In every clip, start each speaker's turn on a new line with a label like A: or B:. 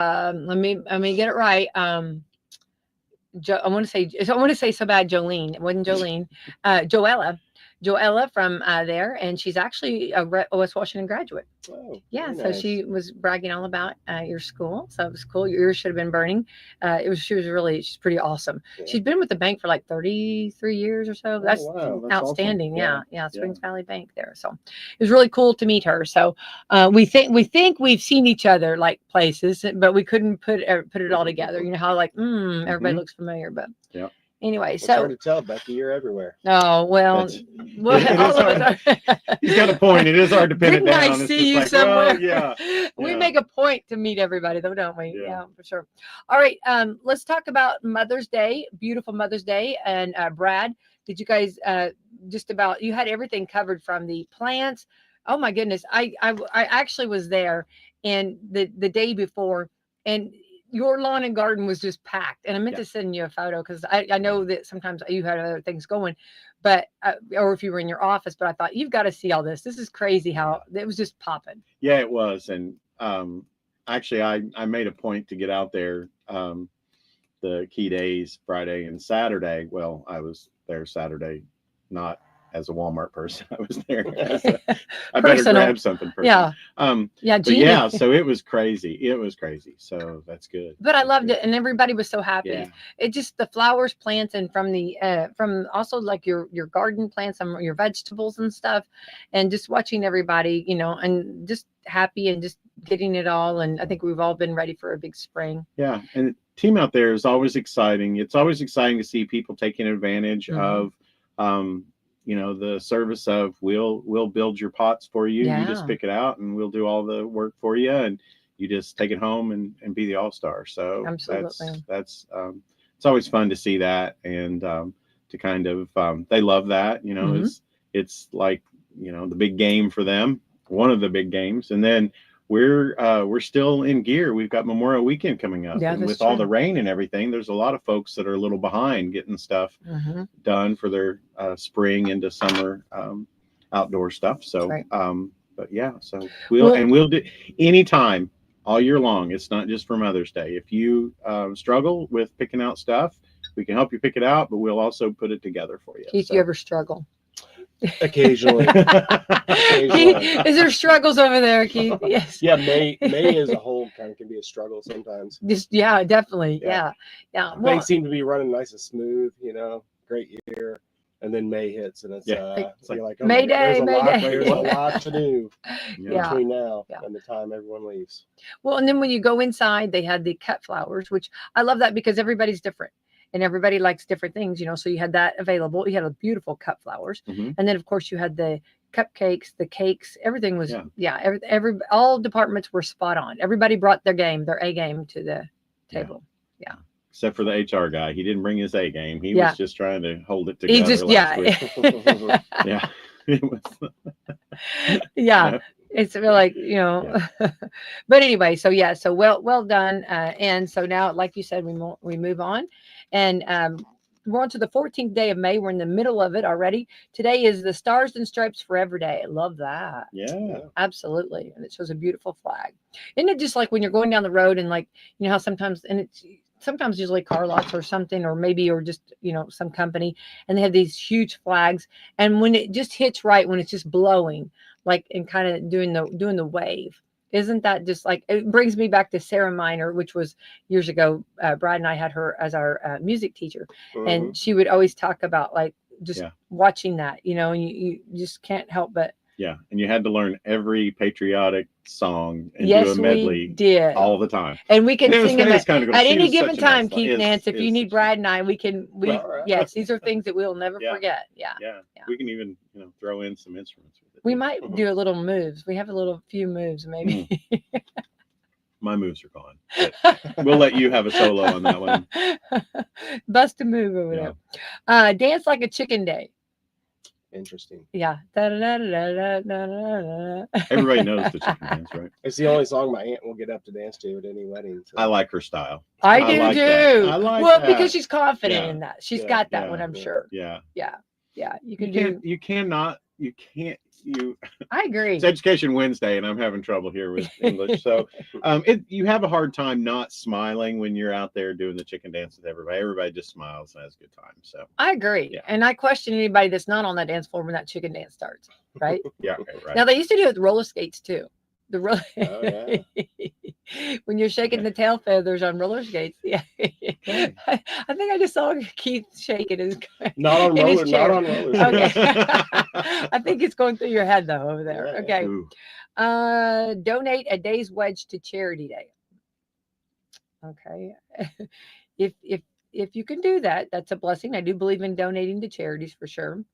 A: let me get it right. I want to say so bad Jolene. It wasn't Jolene. Joella from there, and she's actually a West Washington graduate.
B: Oh,
A: Yeah,
B: very
A: so
B: nice.
A: she was bragging all about your school, so it was cool. Your ears should have been burning. She's pretty awesome.
B: Yeah.
A: She's been with the bank for like 33 years or so.
B: Oh,
A: That's
B: wow.
C: That's awesome.
A: outstanding.
C: Yeah.
A: Yeah,
C: Yeah.
A: Springs Valley Bank there. So it was really cool to meet her. So we think we've seen each other like places, but we couldn't put it all together. You know how like everybody looks familiar, but
C: Yeah.
A: anyway,
B: It's
A: so
B: hard to tell, Becky. You're everywhere.
A: oh well,
C: That's-
A: well
C: it
A: all
C: is
A: of us are.
C: He's got a point. It is hard to pin it
A: Didn't
C: down.
A: I
C: It's
A: see
C: just
A: you
C: like,
A: somewhere?
C: well, yeah.
A: We
C: Yeah.
A: make a point to meet everybody, though, don't we?
C: Yeah.
A: Yeah, for sure. All right, let's talk about Mother's Day. Beautiful Mother's Day, and Brad, did you guys just about you had everything covered from the plants? Oh my goodness, I actually was there, and the day before, and your lawn and garden was just packed. And I meant
C: Yeah.
A: to send you a photo because I know that sometimes you had other things going, but or if you were in your office, but I thought you've got to see all this. This is crazy how it was just popping.
C: Yeah, it was. And actually, I made a point to get out there the key days, Friday and Saturday. Well, I was there Saturday, not as a Walmart person. I was there as I better
A: Personal.
C: grab something. Person.
A: Yeah. Yeah,
C: But
A: Jeannie.
C: yeah, so it was crazy. It was crazy. So that's good.
A: But I
C: That's
A: loved
C: good.
A: it, and everybody was so happy.
C: Yeah.
A: It just the flowers, plants, and from also like your garden plants, some your vegetables and stuff, and just watching everybody, and just happy and just getting it all. And I think we've all been ready for a big spring.
C: Yeah, and the team out there is always exciting. It's always exciting to see people taking advantage
A: Mhm.
C: of, the service of we'll build your pots for you. You just
A: Yeah.
C: pick it out, and we'll do all the work for you, and you just take it home and be the all-star. So
A: Absolutely.
C: that's it's always fun to see that, and to kind of they love that.
A: Mhm.
C: It's like the big game for them, one of the big games, and then we're still in gear. We've got Memorial Weekend coming up,
A: Yeah,
C: and
A: that's
C: with all
A: true.
C: the rain and everything, there's a lot of folks that are a little behind getting stuff
A: Mhm.
C: done for their spring into summer outdoor stuff. So,
A: Right.
C: but yeah, so
A: Well-
C: we'll do anytime all year long. It's not just for Mother's Day. If you struggle with picking out stuff, we can help you pick it out, but we'll also put it together for you.
A: Keith,
C: So.
A: you ever struggle?
B: Occasionally.
A: Keith, is there struggles over there, Keith? Yes.
B: Yeah, May as a whole kind of can be a struggle sometimes.
A: Just yeah, definitely.
B: Yeah.
A: Yeah. Well,
B: Things seem to be running nice and smooth, great year. And then May hits, and it's
C: It's
B: you're like, oh
A: May Day, May Day.
B: there's a lot to do
A: Yeah.
B: between now
A: Yeah.
B: and the time everyone leaves.
A: well, and then when you go inside, they had the cut flowers, which I love that because everybody's different and everybody likes different things, So you had that available. You had a beautiful cut flowers,
C: Mhm.
A: and then of course you had the cupcakes, the cakes. Everything was
C: Yeah.
A: every all departments were spot on. Everybody brought their A game to the table.
C: Except for the HR guy, he didn't bring his A game. He
A: Yeah.
C: was just trying to hold it together.
A: He just
C: last week. Yeah. It was-
A: yeah. It's like but anyway, so well done, and so now, like you said, we move on, and we're on to the 14th day of May. We're in the middle of it already. Today is the Stars and Stripes Forever Day. I love that.
C: Yeah.
A: Absolutely, and it shows a beautiful flag. Isn't it just like when you're going down the road and like how sometimes, and it's sometimes usually car lots or something, or just some company, and they have these huge flags, and when it just hits right, when it's just blowing like and kind of doing the wave, isn't that just like, it brings me back to Sarah Miner, which was years ago. Brad and I had her as our music teacher, and she would always talk about like just watching that, and you just can't help but.
C: Yeah, and you had to learn every patriotic song and
A: Yes,
C: do a medley
A: we did.
C: all the time.
A: And we can
C: It was
A: sing them at
C: kind of cool.
A: at
C: She
A: any
C: was
A: given
C: such a nice
A: time,
C: lady.
A: Keith Nance. If you need Brad and I,
B: Right.
A: yes, these are things that we'll never
C: Yeah.
A: forget. Yeah.
C: Yeah, we can even throw in some instruments with it.
A: We might do a little moves. We have a few moves, maybe.
C: My moves are gone. But we'll let you have a solo on that one.
A: Bust a move over there. Dance like a chicken day.
B: Interesting.
A: Yeah.
C: Everybody knows the chicken dance, right?
B: It's the only song my aunt will get up to dance to at any wedding. So.
C: I like her style.
A: I
C: I
A: do
C: like
A: too.
C: that. I like
A: well,
C: that.
A: because she's confident
C: Yeah.
A: in that. She's
B: Yeah.
A: got that
C: Yeah.
A: one, I'm sure.
C: Yeah.
A: Yeah. You
C: You
A: can do.
C: You cannot you can't
A: I agree.
C: it's Education Wednesday, and I'm having trouble here with English. So, you have a hard time not smiling when you're out there doing the chicken dance with everybody. Everybody just smiles and has a good time. So,
A: I agree.
C: Yeah.
A: And I question anybody that's not on that dance floor when that chicken dance starts. Right.
C: yeah, okay, right.
A: Now they used to do it with roller skates too. The
B: Oh,
A: when you're shaking the tail feathers on roller skates. Yeah.
C: Okay.
A: I think I just saw Keith shaking his
B: Not on
A: in his
B: roller,
A: chair.
B: not on roller.
A: Okay. I think it's going through your head though over there.
B: Yeah.
A: Okay.
C: Ooh.
A: Donate a day's wedge to Charity Day. Okay. If you can do that, that's a blessing. I do believe in donating to charities for sure.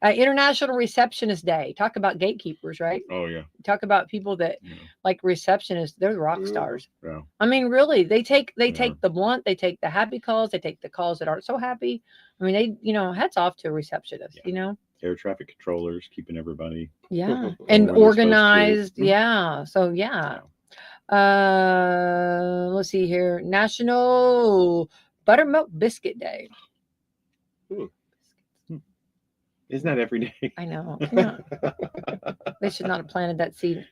A: International Receptionist Day. Talk about gatekeepers, right?
C: Oh yeah.
A: Talk about people that
C: Yeah.
A: like receptionists. They're rock
B: Mhm.
A: stars.
C: Yeah.
A: I mean, really, they take
C: Yeah.
A: the blunt, they take the happy calls, they take the calls that aren't so happy. I mean, they, hats off to a receptionist,
C: Yeah. Air traffic controllers, keeping everybody.
A: Yeah.
B: Mhm.
A: And
C: Where they're supposed to.
A: organized.
C: Mhm.
A: Yeah. So yeah. Let's see here. National Buttermilk Biscuit Day.
C: Isn't that every day?
A: I know. Yeah. They should not have planted that seed.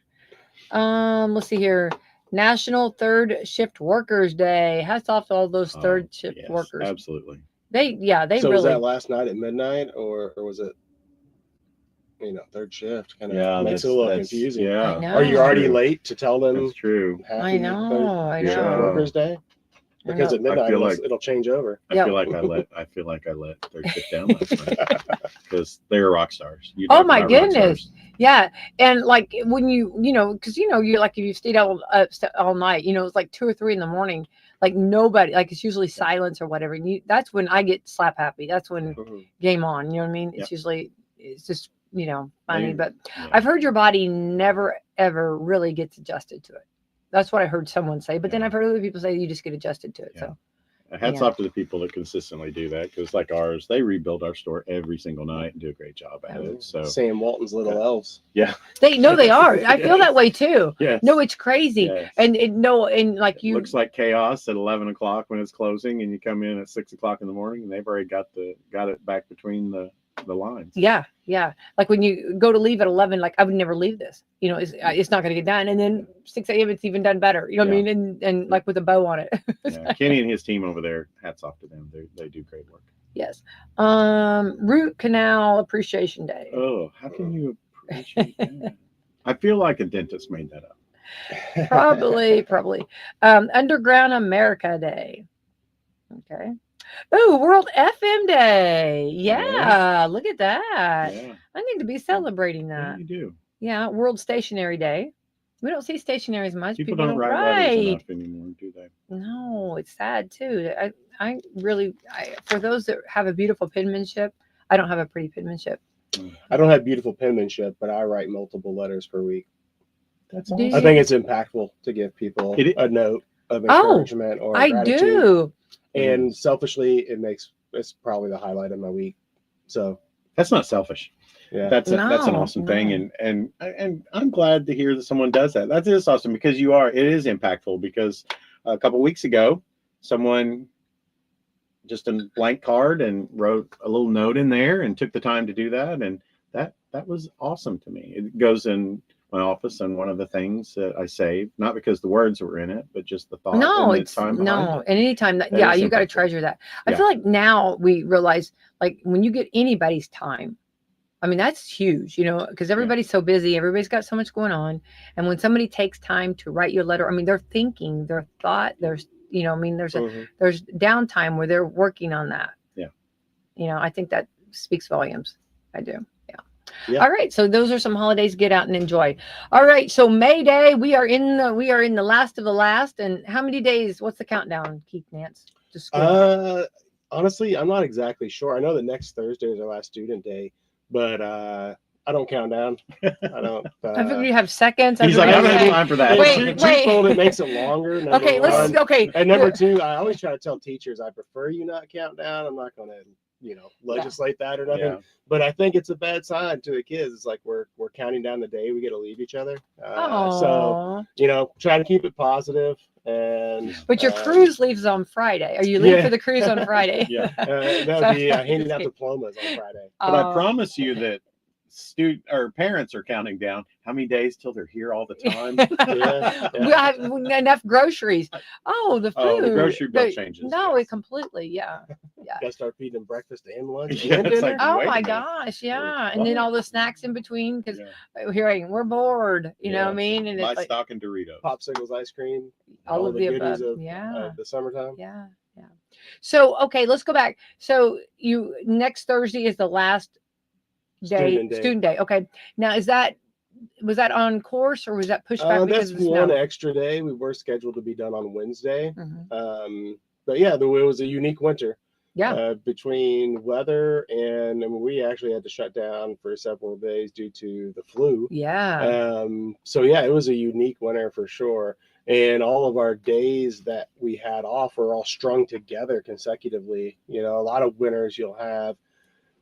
A: Let's see here. National Third Shift Workers Day. Hats off to all those third shift
C: Yes,
A: workers.
C: absolutely.
A: They
B: So was
A: really.
B: that last night at midnight, or was it, third shift? Kind of
C: Yeah,
B: makes it a little confusing.
C: Yeah,
A: I know.
B: Are you already
C: true.
B: late to tell them
C: That's true.
B: happy
A: I know.
B: third shift
C: know.
B: workers day?
A: I
B: Because
A: know.
B: at midnight
C: feel like-
B: it'll change over.
C: I
A: Yeah.
C: feel like I let third shift down last night because they're rock stars. You
A: Oh,
C: talk
A: my
C: about rock
A: goodness.
C: stars.
A: Yeah, and like when because you're like if you stayed out all night, it's like 2 or 3 in the morning. Like nobody, like it's usually silence or whatever. And that's when I get slap happy. That's when
B: Mhm.
A: game on. You know what I mean?
C: Yep.
A: It's usually it's just funny.
C: They-
A: But
C: Yeah.
A: I've heard your body never ever really gets adjusted to it. That's what I heard someone say. But then
C: Yeah.
A: I've heard other people say you just get adjusted to it.
C: Yeah.
A: So
C: Hats
A: Yeah.
C: off to the people that consistently do that because, like ours, they rebuild our store every single night and do a great job at it. So,
B: Sam Walton's Little Elves.
A: they are. I feel that way too.
C: yes.
A: No, it's crazy.
C: Yes.
A: And like
C: It
A: you
C: looks like chaos at 11 o'clock when it's closing, and you come in at 6 o'clock in the morning, and they've already got it back between the lines.
A: Yeah. Like when you go to leave at 11, like I would never leave this. It's not going to get done. And then 6 a.m. it's even done better. You know what I mean? And like with a bow on it.
C: Yeah. Kenny and his team over there, hats off to them. They do great work.
A: Yes. Root Canal Appreciation Day.
C: Oh, how can you appreciate that? I feel like a dentist made that up.
A: Probably. Underground America Day. Okay. Oh, World FM Day. Yeah. Look at that.
C: Yeah,
A: I need to be celebrating
C: yeah,
A: that.
C: you do.
A: Yeah. World Stationery Day. We don't see stationery as much.
C: People don't write letters enough anymore, do they?
A: No, it's sad too. I really, for those that have a beautiful penmanship, I don't have a pretty penmanship.
B: I don't have beautiful penmanship, but I write multiple letters per week.
C: That's
A: Do
C: awesome.
A: you?
B: I think it's impactful to give people a note of encouragement or
A: I
B: gratitude.
A: do.
B: And selfishly, it's probably the highlight of my week. So
C: That's not selfish.
B: yeah,
C: That's an
A: No,
C: awesome thing, and I'm glad to hear that someone does that. That is awesome because it is impactful. Because a couple weeks ago, someone just a blank card and wrote a little note in there and took the time to do that, and that was awesome to me. It goes in my office, and one of the things that I saved, not because the words were in it, but just the thought.
A: No,
C: and the
A: it's
C: time behind
A: no.
C: it.
A: And anytime
C: That
A: yeah,
C: is
A: you got to
C: impactful.
A: treasure that. I
C: Yeah.
A: feel like now we realize, like when you get anybody's time, I mean that's huge, because everybody's so busy, everybody's got so much going on, and when somebody takes time to write you a letter, I mean they're thinking, their thought, there's there's downtime where they're working on that.
C: Yeah.
A: I think that speaks volumes. I do.
B: Yeah.
A: All right. So those are some holidays to get out and enjoy. All right. So May Day, we are in the last of the last. And how many days? What's the countdown, Keith Nance? To school?
B: Honestly, I'm not exactly sure. I know that next Thursday is our last student day, but I don't count down. I don't.
A: I figured you have seconds.
C: He's like, I don't have
A: Everybody-
C: time for that.
A: Wait.
B: Twofold, it makes it longer. number
A: Okay.
B: one.
A: Okay.
B: And number two, I always try to tell teachers I prefer you not count down. I'm not going to, legislate that or nothing.
C: Yeah.
B: But I think it's a bad sign to the kids. It's like we're counting down the day we get to leave each other. So
A: Oh.
B: try to keep it positive. And
A: But your cruise leaves on Friday. Are you leaving for the cruise on Friday?
C: Yeah.
B: that would be handing out diplomas on Friday.
C: But I promise you that student or parents are counting down. How many days till they're here all the time?
A: We have enough groceries. Oh, the food.
C: Oh, the grocery bill changes.
A: No,
C: yes.
A: it completely. Yeah.
B: Gotta start feeding them breakfast and lunch
C: Yeah,
B: and
C: it's
B: dinner.
C: like,
A: Oh
C: wait a
A: my
C: minute.
A: gosh. Yeah. And then all the snacks in between because
C: Yeah.
A: we're bored. You know what I
C: Yeah.
A: mean? And
C: My
A: it's like
C: stock and Doritos.
B: Popsicles, ice cream,
A: all of the
B: goodies
A: above.
B: of,
A: Yeah.
B: of the summertime.
A: Yeah. Yeah. So, okay, let's go back. So you next Thursday is the last day, student day. Okay. Now was that on course or was that pushed back because
B: That's
A: of the
B: one
A: snow?
B: extra day. We were scheduled to be done on Wednesday.
A: Mhm.
B: But yeah, it was a unique winter.
A: Yeah.
B: Between weather and we actually had to shut down for several days due to the flu.
A: Yeah.
B: So yeah, it was a unique winter for sure. And all of our days that we had off were all strung together consecutively. You know, a lot of winters you'll have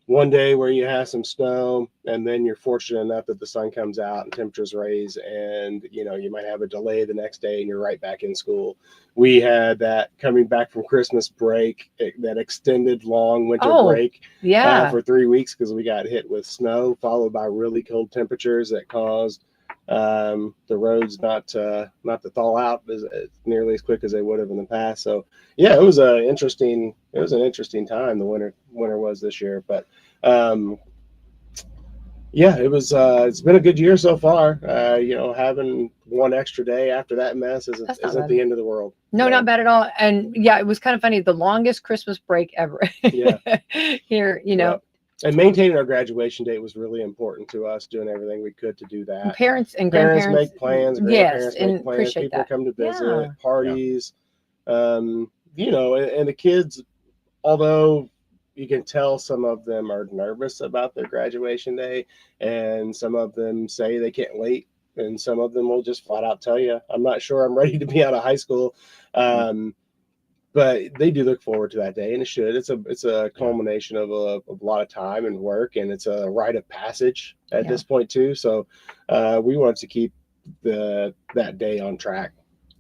B: one day where you have some snow and then you're fortunate enough that the sun comes out and temperatures raise and you might have a delay the next day and you're right back in school. We had that coming back from Christmas break, that extended long winter break
A: Yeah.
B: for 3 weeks because we got hit with snow followed by really cold temperatures that caused the roads not to thaw out as nearly as quick as they would have in the past. So yeah, it was an interesting time. The winter was this year, but yeah, it was. It's been a good year so far. Having one extra day after that mess isn't the end of the world.
A: No, not bad at all. And yeah, it was kind of funny. The longest Christmas break ever.
B: Yeah.
A: Here,
B: Yeah. And maintaining our graduation date was really important to us, doing everything we could to do that.
A: Parents and
B: Parents
A: grandparents
B: make plans,
A: yes,
B: grandparents
A: and
B: make plans,
A: appreciate
B: people
A: that.
B: come to visit,
A: Yeah.
B: parties. And the kids, although you can tell some of them are nervous about their graduation day, and some of them say they can't wait, and some of them will just flat out tell you, I'm not sure I'm ready to be out of high school. But they do look forward to that day, and it should. It's a culmination of a lot of time and work, and it's a rite of passage at this point too. So we want to keep that day on track.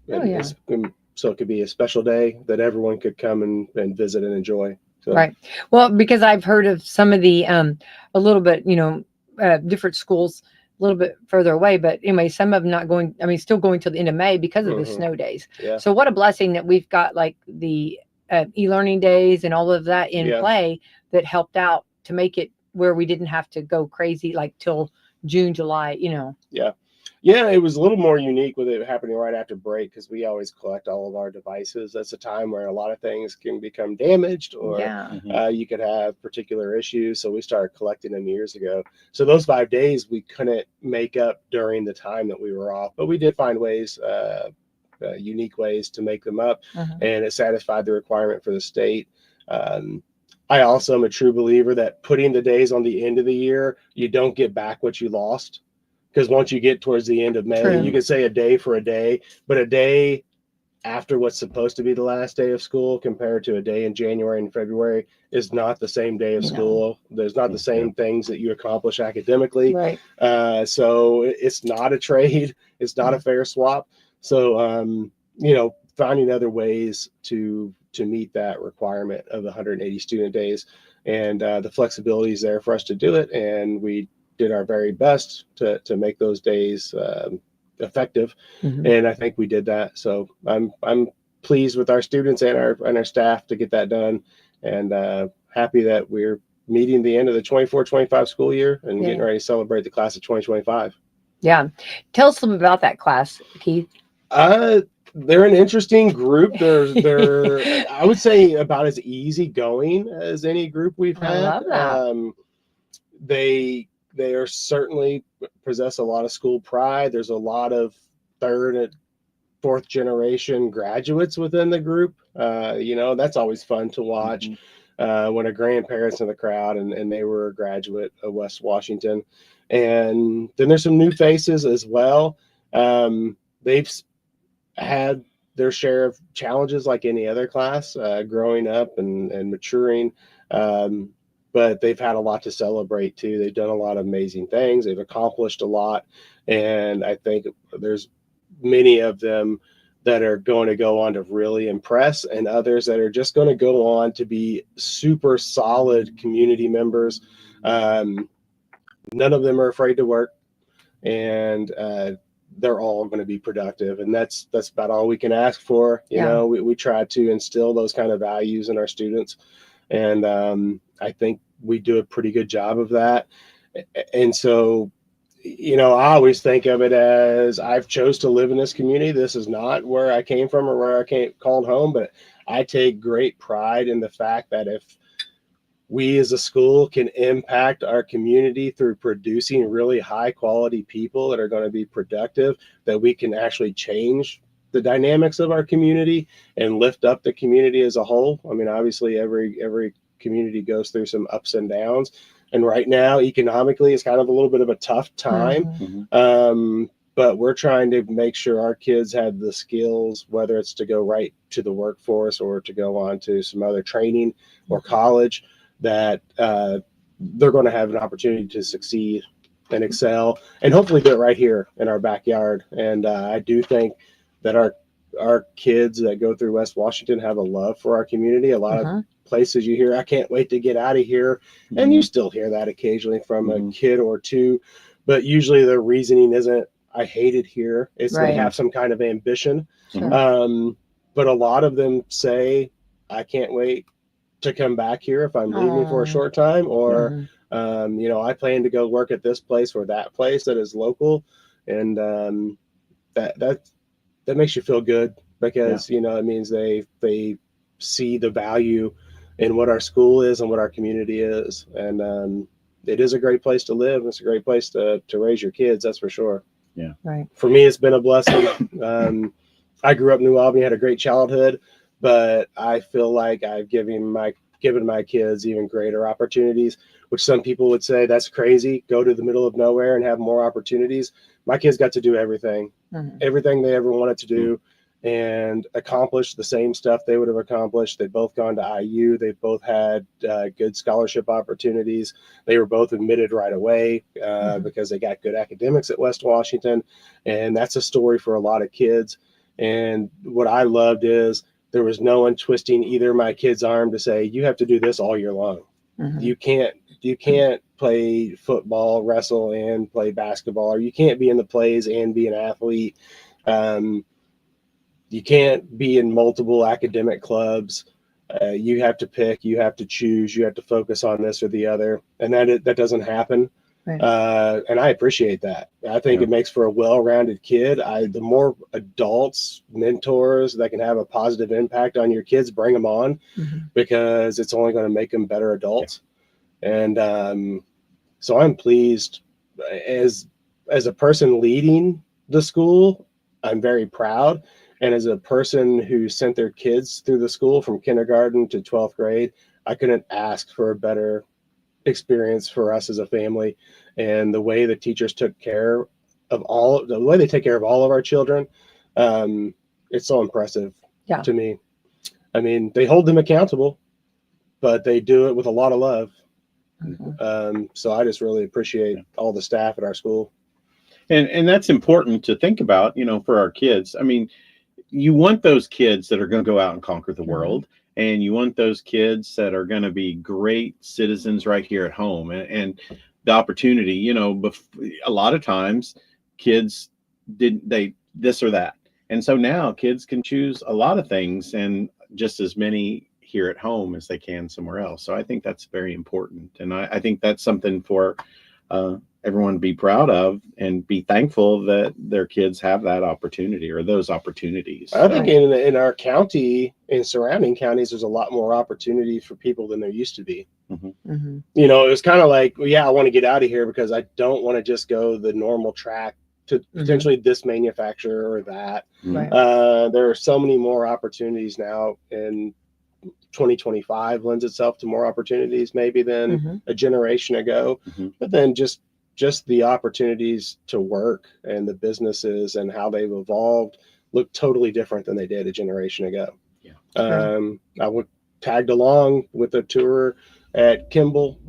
B: So it could be a special day that everyone could come and visit and enjoy. So.
A: Right. Well, because I've heard of some of the a little bit, different schools a little bit further away, but anyway, some of them not going, still going till the end of May because of the snow days.
B: Yeah.
A: So what a blessing that we've got like the e-learning days and all of that in play that helped out to make it where we didn't have to go crazy like till June, July,
B: Yeah, it was a little more unique with it happening right after break because we always collect all of our devices. That's a time where a lot of things can become damaged or you could have particular issues. So we started collecting them years ago. So those 5 days we couldn't make up during the time that we were off, but we did find ways, unique ways to make them up, and it satisfied the requirement for the state. I also am a true believer that putting the days on the end of the year, you don't get back what you lost. Because once you get towards the end of May, you could say a day for a day, but a day after what's supposed to be the last day of school compared to a day in January and February is not the same day of school. There's not the same things that you accomplish academically.
A: Right.
B: So it's not a trade. It's not a fair swap. So, finding other ways to meet that requirement of the 180 student days, and the flexibility is there for us to do it. And we did our very best to make those days effective, and I think we did that. So I'm pleased with our students and our staff to get that done, and happy that we're meeting the end of the 24-25 school year and getting ready to celebrate the class of 2025.
A: Yeah, tell us some about that class, Keith.
B: They're an interesting group. They're I would say about as easygoing as any group we've had.
A: I love that.
B: They are certainly possess a lot of school pride. There's a lot of third and fourth generation graduates within the group. That's always fun to watch when a grandparent's in the crowd and they were a graduate of West Washington. And then there's some new faces as well. They've had their share of challenges like any other class, growing up and maturing. But they've had a lot to celebrate too. They've done a lot of amazing things. They've accomplished a lot. And I think there's many of them that are going to go on to really impress, and others that are just going to go on to be super solid community members. none of them are afraid to work, and they're all going to be productive, and that's about all we can ask for. You know, we try to instill those kind of values in our students, and I think we do a pretty good job of that. And so, you know, I always think of it as I've chose to live in this community. This is not where I came from or where I called home, but I take great pride in the fact that if we as a school can impact our community through producing really high quality people that are going to be productive, that we can actually change the dynamics of our community and lift up the community as a whole. I mean, obviously every community goes through some ups and downs, and right now economically it's kind of a little bit of a tough time. But we're trying to make sure our kids have the skills, whether it's to go right to the workforce or to go on to some other training or college, that they're going to have an opportunity to succeed and excel, and hopefully do it right here in our backyard. And I do think that our kids that go through West Washington have a love for our community. A lot of places you hear, I can't wait to get out of here. And you still hear that occasionally from a kid or two, but usually the reasoning isn't, I hate it here. It's they have some kind of ambition. But a lot of them say, I can't wait to come back here if I'm leaving for a short time, or you know, I plan to go work at this place or that place that is local. And that makes you feel good, because you know, it means they see the value in what our school is and what our community is. And it is a great place to live. It's a great place to raise your kids, that's for sure. For me, it's been a blessing. I grew up in New Albany, had a great childhood, but I feel like I've given my kids even greater opportunities, which some people would say that's crazy. Go to the middle of nowhere and have more opportunities. My kids got to do everything they ever wanted to do, and accomplish the same stuff they would have accomplished. They've both gone to IU. They've both had good scholarship opportunities. They were both admitted right away because they got good academics at West Washington. And that's a story for a lot of kids. And what I loved is there was no one twisting either my kid's arm to say, you have to do this all year long. You can't play football, wrestle, and play basketball, or you can't be in the plays and be an athlete. You can't be in multiple academic clubs. You have to pick, you have to choose, you have to focus on this or the other. And that doesn't happen. And I appreciate that. I think it makes for a well-rounded kid. The more adults, mentors that can have a positive impact on your kids, bring them on, because it's only going to make them better adults. And so I'm pleased as a person leading the school. I'm very proud. And as a person who sent their kids through the school from kindergarten to 12th grade, I couldn't ask for a better experience for us as a family. And the way the teachers took care of the way they take care of all of our children, it's so impressive to me. I mean, they hold them accountable, but they do it with a lot of love. So I just really appreciate all the staff at our school.
C: And that's important to think about, you know, for our kids. I mean, you want those kids that are going to go out and conquer the world, and you want those kids that are going to be great citizens right here at home. And the opportunity, you know, a lot of times kids this or that. And so now kids can choose a lot of things, and just as many here at home as they can somewhere else. So I think that's very important. And I think that's something for everyone to be proud of and be thankful that their kids have that opportunity or those opportunities.
B: I think in our county, in surrounding counties, there's a lot more opportunity for people than there used to be. You know, it was kind of like, well, I want to get out of here because I don't want to just go the normal track to potentially this manufacturer or that. There are so many more opportunities now, and 2025 lends itself to more opportunities maybe than a generation ago. But then just the opportunities to work and the businesses and how they've evolved look totally different than they did a generation ago. I tagged along with a tour at Kimball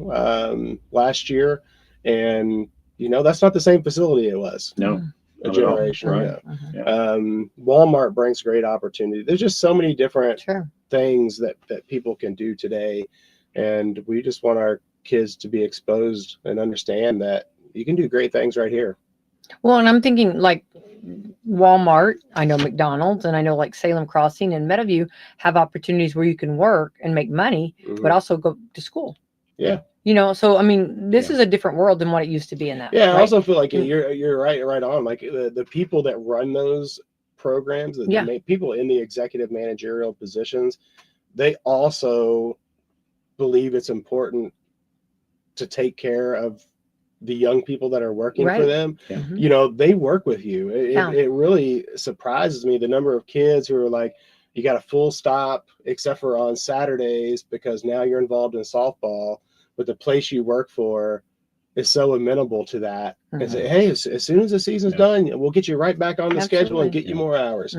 B: last year, and you know, that's not the same facility it was a generation ago. Walmart brings great opportunity. There's just so many different things that people can do today, and we just want our kids to be exposed and understand that you can do great things right here.
A: Well, and I'm thinking like Walmart, I know McDonald's, and I know like Salem Crossing and Meadowview have opportunities where you can work and make money, but also go to school.
B: Yeah.
A: You know, so I mean, this is a different world than what it used to be in that.
B: Yeah,
A: right?
B: I also feel like you're right on. Like the people that run those programs, the people in the executive managerial positions, they also believe it's important to take care of the young people that are working for them. You know, they work with you. It really surprises me the number of kids who are like, you got a full stop except for on Saturdays because now you're involved in softball, but the place you work for is so amenable to that and say, hey, as soon as the season's done, we'll get you right back on the schedule and get you more hours,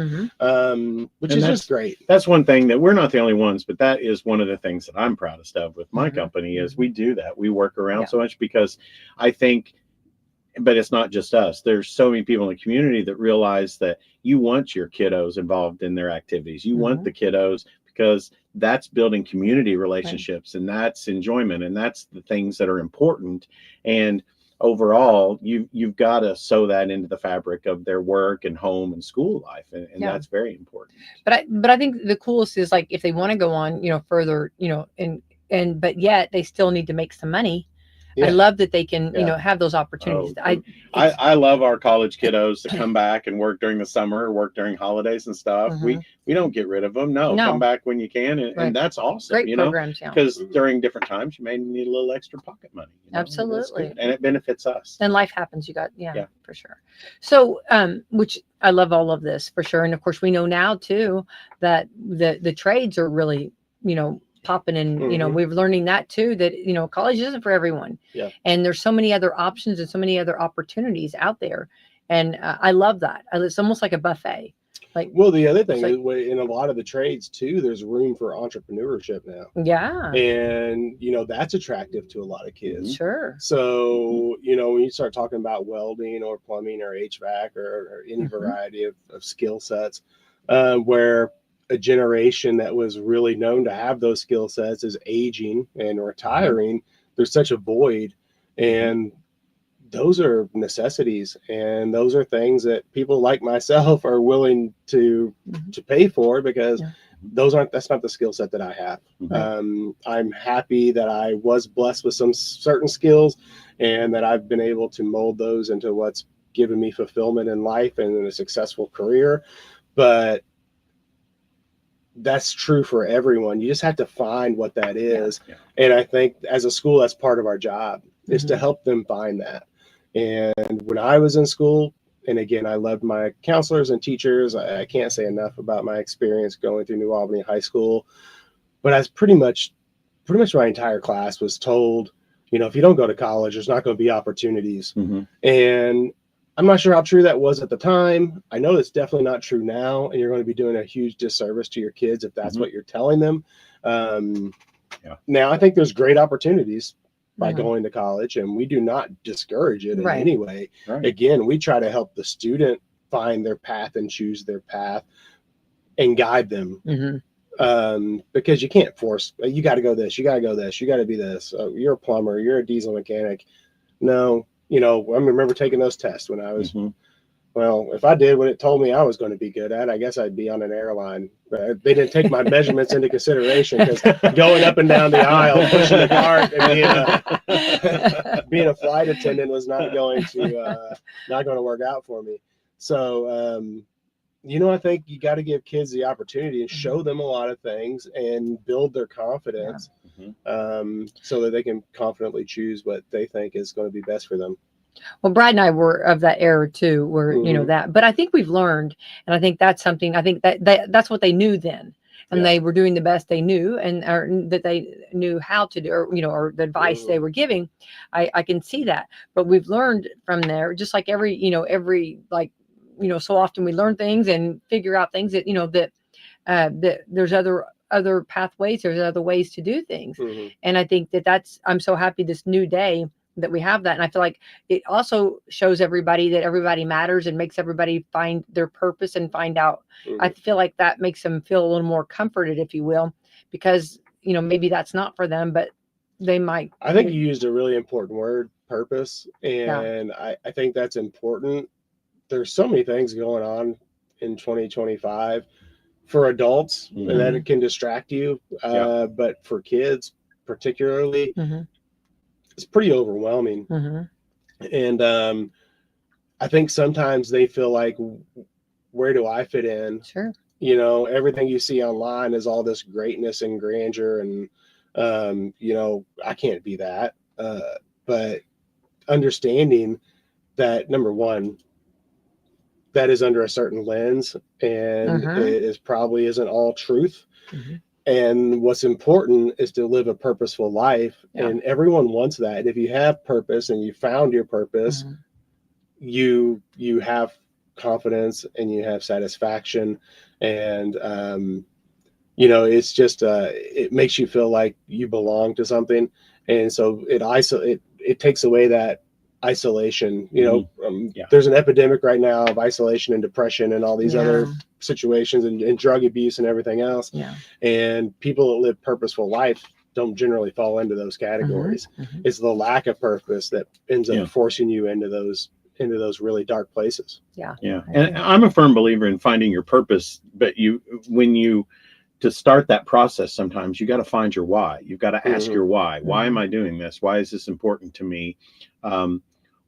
B: which is just great.
C: That's one thing that we're not the only ones, but that is one of the things that I'm proudest of with my company is we do that. We work around so much because I think, but it's not just us. There's so many people in the community that realize that you want your kiddos involved in their activities. You want the kiddos because that's building community relationships and that's enjoyment and that's the things that are important. And overall, you've got to sew that into the fabric of their work and home and school life, and that's very important.
A: But I think the coolest is like if they want to go on, you know, further, you know, and but yet they still need to make some money. I love that they can, you know, have those opportunities.
C: I love our college kiddos to come back and work during the summer, work during holidays and stuff. We don't get rid of them. No, come back when you can, and that's awesome.
A: Great
C: you
A: programs,
C: know, because during different times you may need a little extra pocket money. You know?
A: Absolutely,
C: and it benefits us.
A: And life happens. You got for sure. So, which I love all of this for sure, and of course we know now too that the trades are really, you know, popping and you know we're learning that too, that you know college isn't for everyone, and there's so many other options and so many other opportunities out there, and I love that. It's almost like a buffet. Like,
B: well, the other thing is in a lot of the trades too, there's room for entrepreneurship now. And you know that's attractive to a lot of kids.
A: Sure.
B: So you know when you start talking about welding or plumbing or HVAC or any variety of skill sets, where a generation that was really known to have those skill sets is aging and retiring, there's such a void, and those are necessities, and those are things that people like myself are willing to pay for because that's not the skill set that I have. I'm happy that I was blessed with some certain skills and that I've been able to mold those into what's given me fulfillment in life and a successful career. But that's true for everyone. You just have to find what that is. And I think as a school, that's part of our job is to help them find that. And when I was in school, and again, I loved my counselors and teachers. I can't say enough about my experience going through New Albany High School, but I was pretty much my entire class was told, you know, if you don't go to college, there's not going to be opportunities. And I'm not sure how true that was at the time. I know it's definitely not true now, and you're going to be doing a huge disservice to your kids if that's what you're telling them. Now, I think there's great opportunities by going to college, and we do not discourage it in any way. Again, we try to help the student find their path and choose their path and guide them. Because you can't force, you got to go this, you got to go this, you got to be this. You're a plumber, you're a diesel mechanic. No. You know, I remember taking those tests when I was, well, if I did what it told me I was going to be good at, I guess I'd be on an airline. But they didn't take my measurements into consideration because going up and down the aisle, pushing a cart, and being a flight attendant was not going to work out for me. So, you know, I think you got to give kids the opportunity and show them a lot of things and build their confidence so that they can confidently choose what they think is going to be best for them.
A: Well, Brad and I were of that era too, where, you know, that, but I think we've learned, and I think that's something, I think that's what they knew then. And they were doing the best they knew, and or that they knew how to do, or, you know, or the advice they were giving. I can see that, but we've learned from there, just like every like, you know, so often we learn things and figure out things that, you know, that there's other pathways, there's other ways to do things. And I think I'm so happy this new day that we have that. And I feel like it also shows everybody that everybody matters and makes everybody find their purpose and find out. I feel like that makes them feel a little more comforted, if you will, because, you know, maybe that's not for them, but they might.
B: I think you used a really important word, purpose. And I think that's important. There's so many things going on in 2025 for adults, and that it can distract you. But for kids particularly, it's pretty overwhelming. And I think sometimes they feel like, where do I fit in?
A: Sure.
B: You know, everything you see online is all this greatness and grandeur, and you know, I can't be that. But understanding that, number one, that is under a certain lens, and it is probably isn't all truth. And what's important is to live a purposeful life, and everyone wants that. And if you have purpose and you found your purpose, you have confidence and you have satisfaction, and you know, it's just it makes you feel like you belong to something, and so it takes away that isolation. You know, there's an epidemic right now of isolation and depression and all these other situations, and drug abuse and everything else. And people that live purposeful life don't generally fall into those categories. It's the lack of purpose that ends up forcing you into those really dark places.
C: And I'm a firm believer in finding your purpose, but to start that process, sometimes you got to find your why. You've got to ask your why. Why am I doing this? Why is this important to me?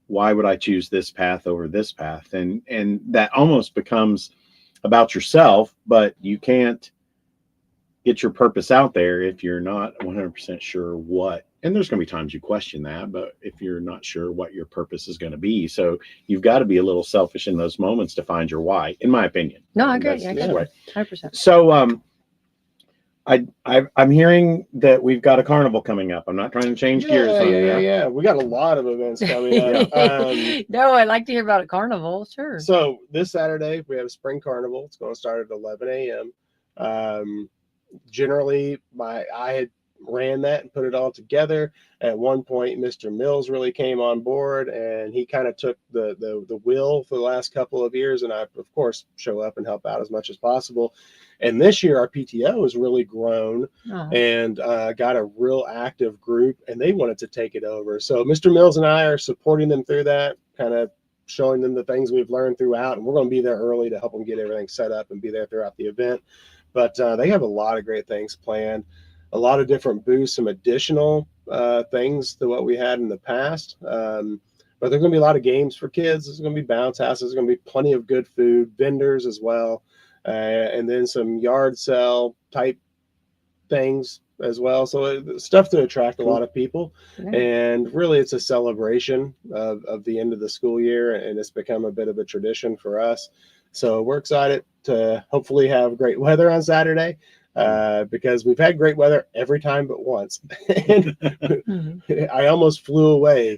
C: Why would I choose this path over this path? And that almost becomes about yourself, but you can't get your purpose out there if you're not 100% sure what. And there's going to be times you question that, but if you're not sure what your purpose is going to be, so you've got to be a little selfish in those moments to find your why, in my opinion.
A: No, I agree. I agree. 100%.
C: So, I'm hearing that we've got a carnival coming up. I'm not trying to change gears.
B: Yeah. We got a lot of events coming up.
A: No, I'd like to hear about a carnival. Sure.
B: So this Saturday we have a spring carnival. It's going to start at 11 a.m. Generally, I had ran that and put it all together. At one point, Mr. Mills really came on board, and he kind of took the wheel for the last couple of years. And I, of course, show up and help out as much as possible. And this year, our PTO has really grown and got a real active group, and they wanted to take it over. So Mr. Mills and I are supporting them through that, kind of showing them the things we've learned throughout. And we're going to be there early to help them get everything set up and be there throughout the event. But they have a lot of great things planned, a lot of different booths, some additional things to what we had in the past. But there's going to be a lot of games for kids. There's going to be bounce houses. There's going to be plenty of good food, vendors as well. And then some yard sale type things as well. So stuff to attract a lot of people. And really, it's a celebration of the end of the school year, and it's become a bit of a tradition for us. So we're excited to hopefully have great weather on Saturday, because we've had great weather every time but once. And I almost flew away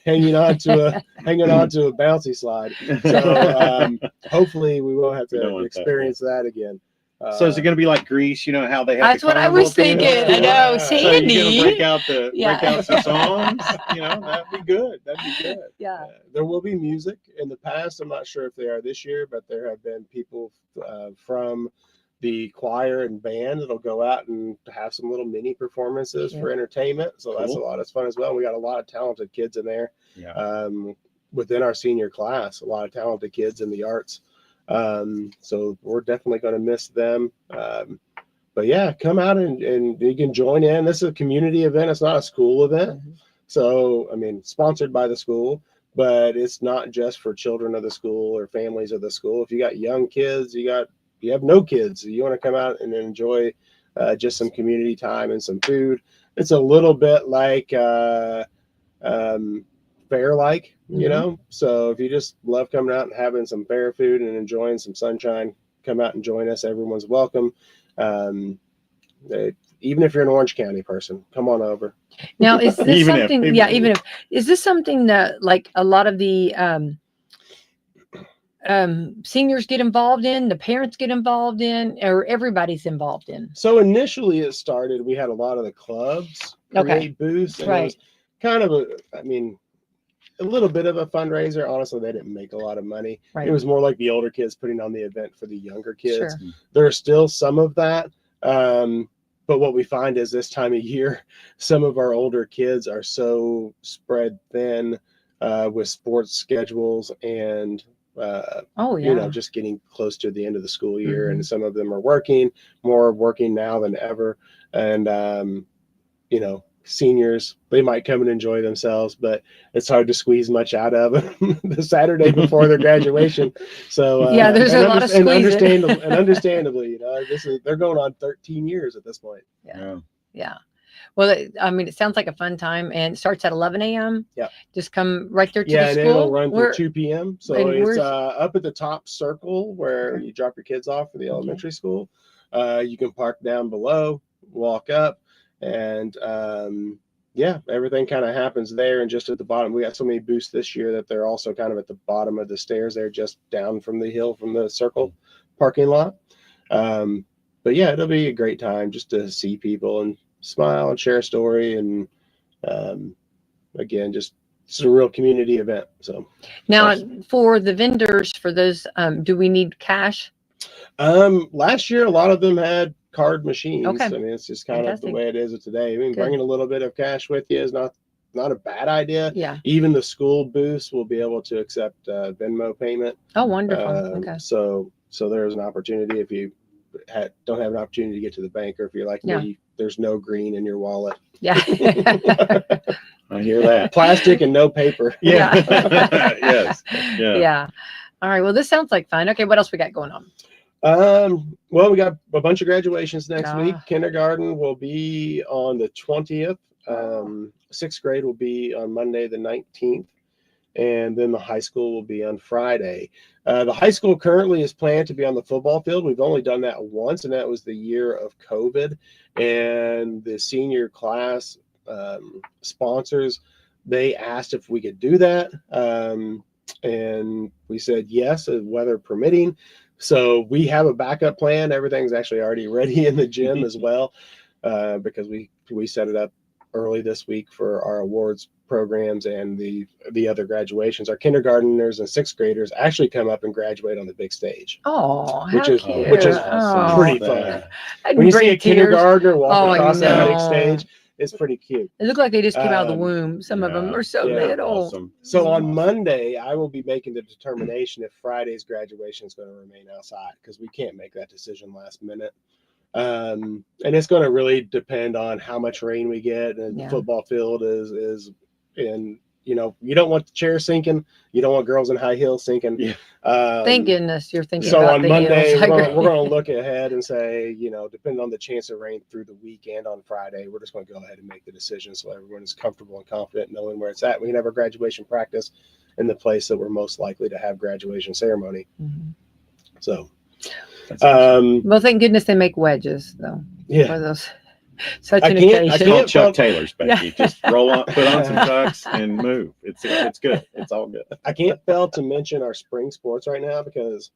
B: hanging on to a bouncy slide. So hopefully we won't have to experience that again.
C: So is it going to be like Greece? You know how they have.
A: That's what I was thinking. I know, Sandy.
C: So you're going to break out some songs. You know, that'd be good.
A: Yeah.
B: There will be music. In the past, I'm not sure if they are this year, but there have been people from the choir and band that'll go out and have some little mini performances for entertainment. So that's a lot of fun as well. We got a lot of talented kids in there. Within our senior class, a lot of talented kids in the arts. So we're definitely going to miss them. But yeah, come out and you can join in. This is a community event. It's not a school event. So, I mean, sponsored by the school, but it's not just for children of the school or families of the school. If you got young kids, you have no kids, you want to come out and enjoy just some community time and some food. It's a little bit like fair-like, you know. So if you just love coming out and having some fair food and enjoying some sunshine, come out and join us. Everyone's welcome. Even if you're an Orange County person, come on over.
A: Now, is this is this something that like a lot of the seniors get involved in, the parents get involved in, or everybody's involved in?
B: So initially it started, we had a lot of the clubs create booths, and it was kind of a little bit of a fundraiser. Honestly, they didn't make a lot of money. It was more like the older kids putting on the event for the younger kids. There's still some of that. but what we find is this time of year, some of our older kids are so spread thin with sports schedules and just getting close to the end of the school year, and some of them are more working now than ever, and seniors, they might come and enjoy themselves, but it's hard to squeeze much out of them the Saturday before their graduation. So
A: there's a lot of squeezing.
B: Understandably, they're going on 13 years at this point.
A: Yeah. Well, I mean, it sounds like a fun time, and it starts at 11 a.m.
B: Yeah.
A: Just come right there to the school.
B: Yeah, and it'll run through 2 p.m. So it's up at the top circle where you drop your kids off for the elementary school. You can park down below, walk up, and everything kind of happens there. And just at the bottom, we got so many booths this year that they're also kind of at the bottom of the stairs there, just down from the hill from the circle parking lot. But yeah, it'll be a great time just to see people and smile and share a story, and again, just it's a real community event. So
A: now for the vendors, for those, do we need cash?
B: Last year a lot of them had card machines.
A: Okay.
B: I mean, it's just kind of the way it is today. I mean, bringing a little bit of cash with you is not a bad idea.
A: Yeah.
B: Even the school booths will be able to accept Venmo payment.
A: Oh, wonderful. Okay.
B: So there's an opportunity if you don't have an opportunity to get to the bank, or if you're like me, there's no green in your wallet.
A: Yeah.
C: I hear that.
B: Plastic and no paper.
C: Yeah. Yes.
A: Yeah. All right. Well, this sounds like fun. Okay. What else we got going on?
B: Well, we got a bunch of graduations next week. Kindergarten will be on the 20th. 6th grade will be on Monday, the 19th. And then the high school will be on Friday. The high school currently is planned to be on the football field. We've only done that once, and that was the year of COVID. And the senior class sponsors, they asked if we could do that. And we said yes, weather permitting. So we have a backup plan. Everything's actually already ready in the gym as well, because we set it up early this week for our awards programs and the other graduations. Our kindergartners and 6th graders actually come up and graduate on the big stage.
A: Oh,
B: which is pretty fun.
A: I'd
B: When you see a
A: tears.
B: kindergartner walk across that big stage, it's pretty cute.
A: It looked like they just came out of the womb. Some of them are so little.
C: Awesome.
B: So on Monday, I will be making the determination if Friday's graduation is going to remain outside, because we can't make that decision last minute. And it's going to really depend on how much rain we get, and the football field is in, you don't want the chairs sinking, you don't want girls in high heels sinking.
A: Thank goodness you're thinking
B: so
A: about
B: on
A: the
B: Monday
A: heels.
B: we're going to look ahead and say, depending on the chance of rain through the weekend on Friday, we're just going to go ahead and make the decision so everyone is comfortable and confident knowing where it's at. We can have our graduation practice in the place that we're most likely to have graduation ceremony. So
A: well, thank goodness they make wedges though. For those such an occasion.
C: I can't Chuck Taylor's, Becky. Just roll on, put on some chucks and move. It's good. It's all good.
B: I can't fail to mention our spring sports right now, because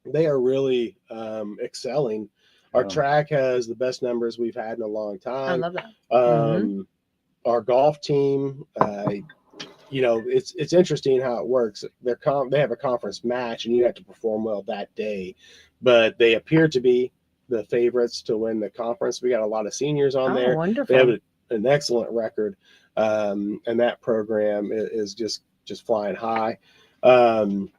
B: they are really excelling. Our track has the best numbers we've had in a long time.
A: I love that.
B: Our golf team, it's interesting how it works. They have a conference match, and you have to perform well that day, but they appear to be the favorites to win the conference. We got a lot of seniors on there.
A: Wonderful.
B: They have an excellent record, and that program is just flying high. And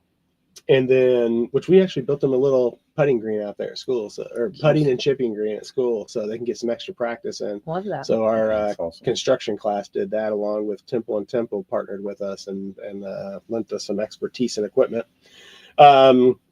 B: then, which we actually built them a little putting green out there at school, or putting and chipping green at school, so they can get some extra practice in.
A: Love that.
B: So our construction class did that, along with Temple and Temple partnered with us and lent us some expertise and equipment.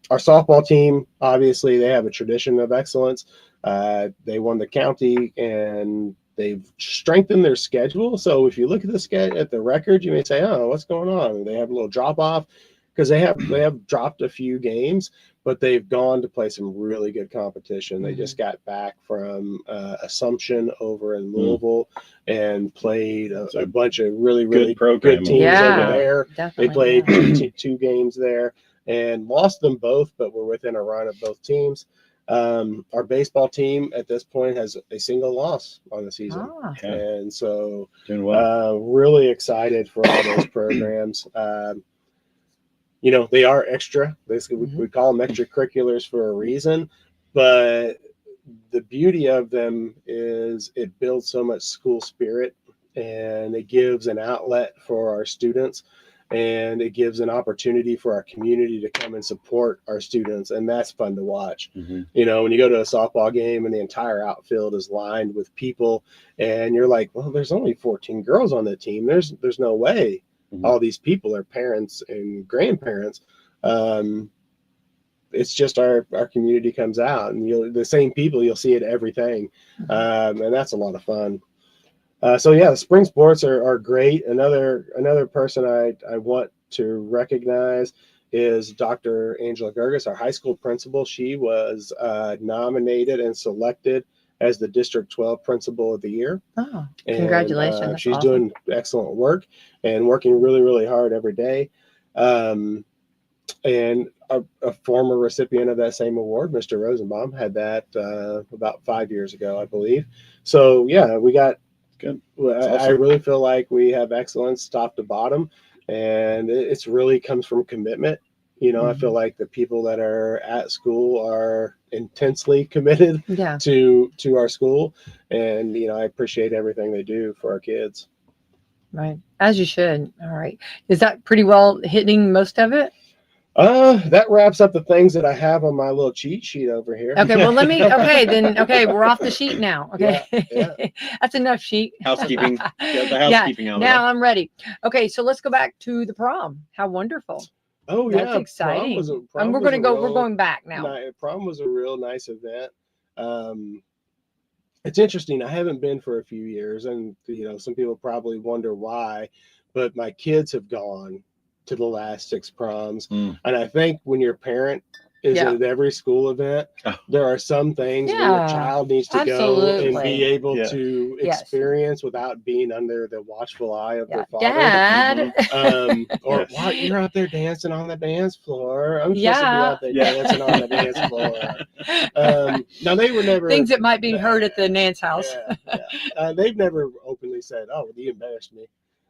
B: Our softball team, obviously, they have a tradition of excellence. They won the county, and they've strengthened their schedule. So if you look at the record, you may say, "Oh, what's going on?" They have a little drop off, because they have dropped a few games, but they've gone to play some really good competition. They just got back from Assumption over in Louisville and played a bunch of really good teams over there. Definitely. They played two games there and lost them both, but we're within a run of both teams. Our baseball team at this point has a single loss on the season. And so really excited for all those programs. They are extra. Basically, we call them extracurriculars for a reason, but the beauty of them is it builds so much school spirit, and it gives an outlet for our students, and it gives an opportunity for our community to come and support our students. And that's fun to watch. You know, when you go to a softball game and the entire outfield is lined with people, and you're like, well, there's only 14 girls on the team. There's no way all these people are parents and grandparents. It's just our community comes out, and the same people, you'll see at everything. And that's a lot of fun. So yeah, the spring sports are great. Another person I want to recognize is Dr. Angela Gerges, our high school principal. She was nominated and selected as the District 12 Principal of the Year.
A: Oh, congratulations.
B: And, she's doing excellent work and working really, really hard every day. And a former recipient of that same award, Mr. Rosenbaum, had that about 5 years ago, I believe. So yeah, we got good. I really feel like we have excellence top to bottom, and it's really comes from commitment. You know, I feel like the people that are at school are intensely committed to our school, and you know, I appreciate everything they do for our kids.
A: Right, as you should. All right, is that pretty well hitting most of it?
B: That wraps up the things that I have on my little cheat sheet over here.
A: Okay, well, we're off the sheet now. Okay,
B: yeah.
A: That's enough sheet.
C: Housekeeping. Get the housekeeping out of
A: now I'm ready. Okay, so let's go back to the prom. How wonderful.
B: Oh,
A: that's
B: yeah.
A: exciting. And we're going back now.
B: Prom was a real nice event. It's interesting. I haven't been for a few years, and you know, some people probably wonder why, but my kids have gone to the last 6 proms. And I think when your parent is at every school event, there are some things where your child needs to go and be able to experience without being under the watchful eye of their father.
A: Dad.
B: Or wow, you're out there dancing on the dance floor. I'm supposed to be out there dancing on the dance floor. Now they were never
A: things that might be heard at the Nance house.
B: They've never openly said, "Oh, you embarrassed me."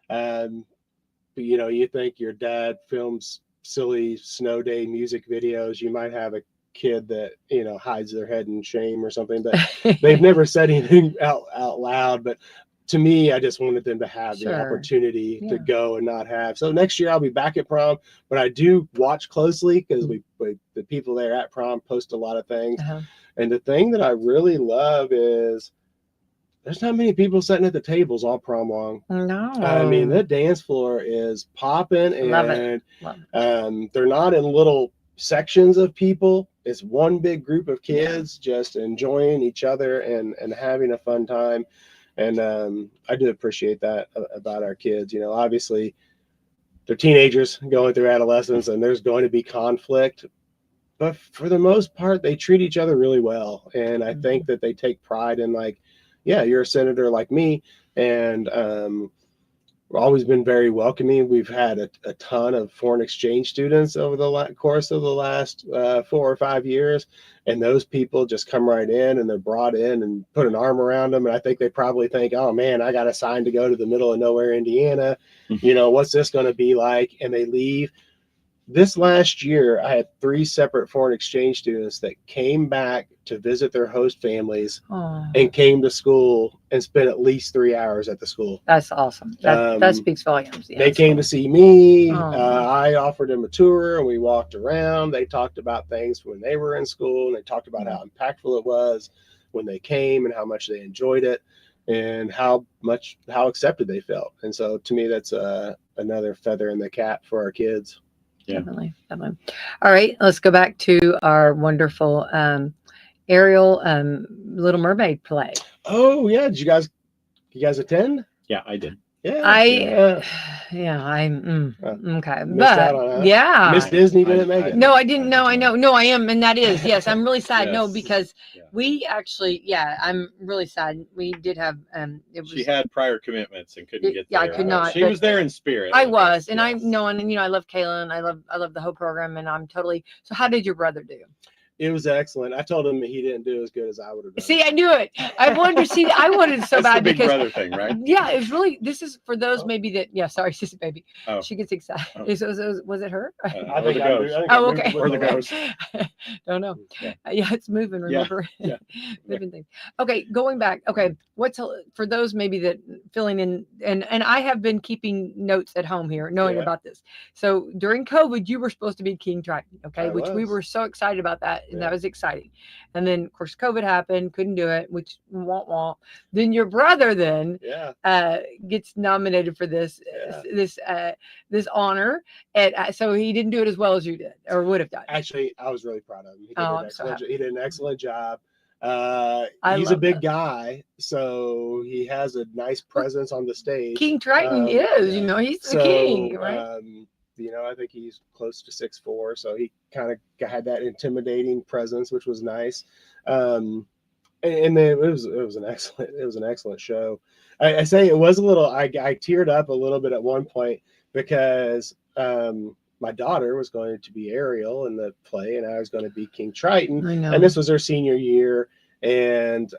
B: But, you know, you think your dad films silly snow day music videos, you might have a kid that, you know, hides their head in shame or something, but they've never said anything out loud. But to me, I just wanted them to have the opportunity to go and not have. So next year I'll be back at prom, but I do watch closely because the people there at prom post a lot of things. And the thing that I really love is there's not many people sitting at the tables all prom long.
A: No.
B: I mean, the dance floor is popping, and
A: Love it.
B: They're not in little sections of people. It's one big group of kids just enjoying each other and having a fun time. And I do appreciate that about our kids. You know, obviously they're teenagers going through adolescence, and there's going to be conflict. But for the most part, they treat each other really well. And I think that they take pride in, like, yeah, you're a senator like me, and we've always been very welcoming. We've had a ton of foreign exchange students over the course of the last 4 or 5 years, and those people just come right in, and they're brought in and put an arm around them, and I think they probably think, oh man, I got assigned to go to the middle of nowhere, Indiana. You know, what's this going to be like? And they leave. This last year, I had 3 separate foreign exchange students that came back to visit their host families and came to school and spent at least 3 hours at the school.
A: That's awesome. That speaks volumes.
B: They came to see me. I offered them a tour, and we walked around. They talked about things when they were in school, and they talked about how impactful it was when they came and how much they enjoyed it and how accepted they felt. And so to me, that's another feather in the cap for our kids.
C: Yeah.
A: Definitely. All right, let's go back to our wonderful Ariel Little Mermaid play.
B: Oh yeah, did you guys attend?
C: Yeah, I did.
B: Yeah,
A: okay,
B: but Miss Disney didn't make it.
A: No, I didn't know. I know. No, I am, and that is yes. I'm really sad.
C: Yes.
A: No, because we actually, I'm really sad. We did have
C: she had prior commitments and couldn't get there.
A: I could not.
C: She was there in spirit.
A: I was, and I know, and you know, I love Kayla, and I love the whole program, and I'm totally. So, how did your brother do?
B: It was excellent. I told him he didn't do as good as I would have done.
A: See, I knew it. I wanted to see. I wanted it so
C: That's
A: bad
C: the big
A: because
C: brother thing, right?
A: Yeah, it was really. This is for those maybe that. Yeah, sorry, sister baby.
C: Oh.
A: She gets excited.
C: Oh.
A: Was it her?
B: I
C: Or
B: think
C: the
B: I
C: ghost.
A: Oh, okay.
C: Or the ghost.
A: Don't know.
C: Yeah.
A: Yeah, it's moving. Remember,
C: Yeah.
A: moving things. Okay, going back. Okay, what's for those maybe that filling in, and I have been keeping notes at home here, knowing about this. So during COVID, you were supposed to be King Triton, okay, which we were so excited about that, and that was exciting. And then of course COVID happened, couldn't do it, which won't. Then your brother gets nominated for this honor, and so he didn't do it as well as you did or would have done.
B: Actually, I was really proud of him. He did an excellent job. He's a big guy, so he has a nice presence on the stage.
A: King Triton is, he's the king, right?
B: I think he's close to 6'4", so he kind of had that intimidating presence, which was nice. And then it was an excellent show. I say it was a little. I teared up a little bit at one point because my daughter was going to be Ariel in the play, and I was going to be King Triton.
A: I know.
B: And this was her senior year, and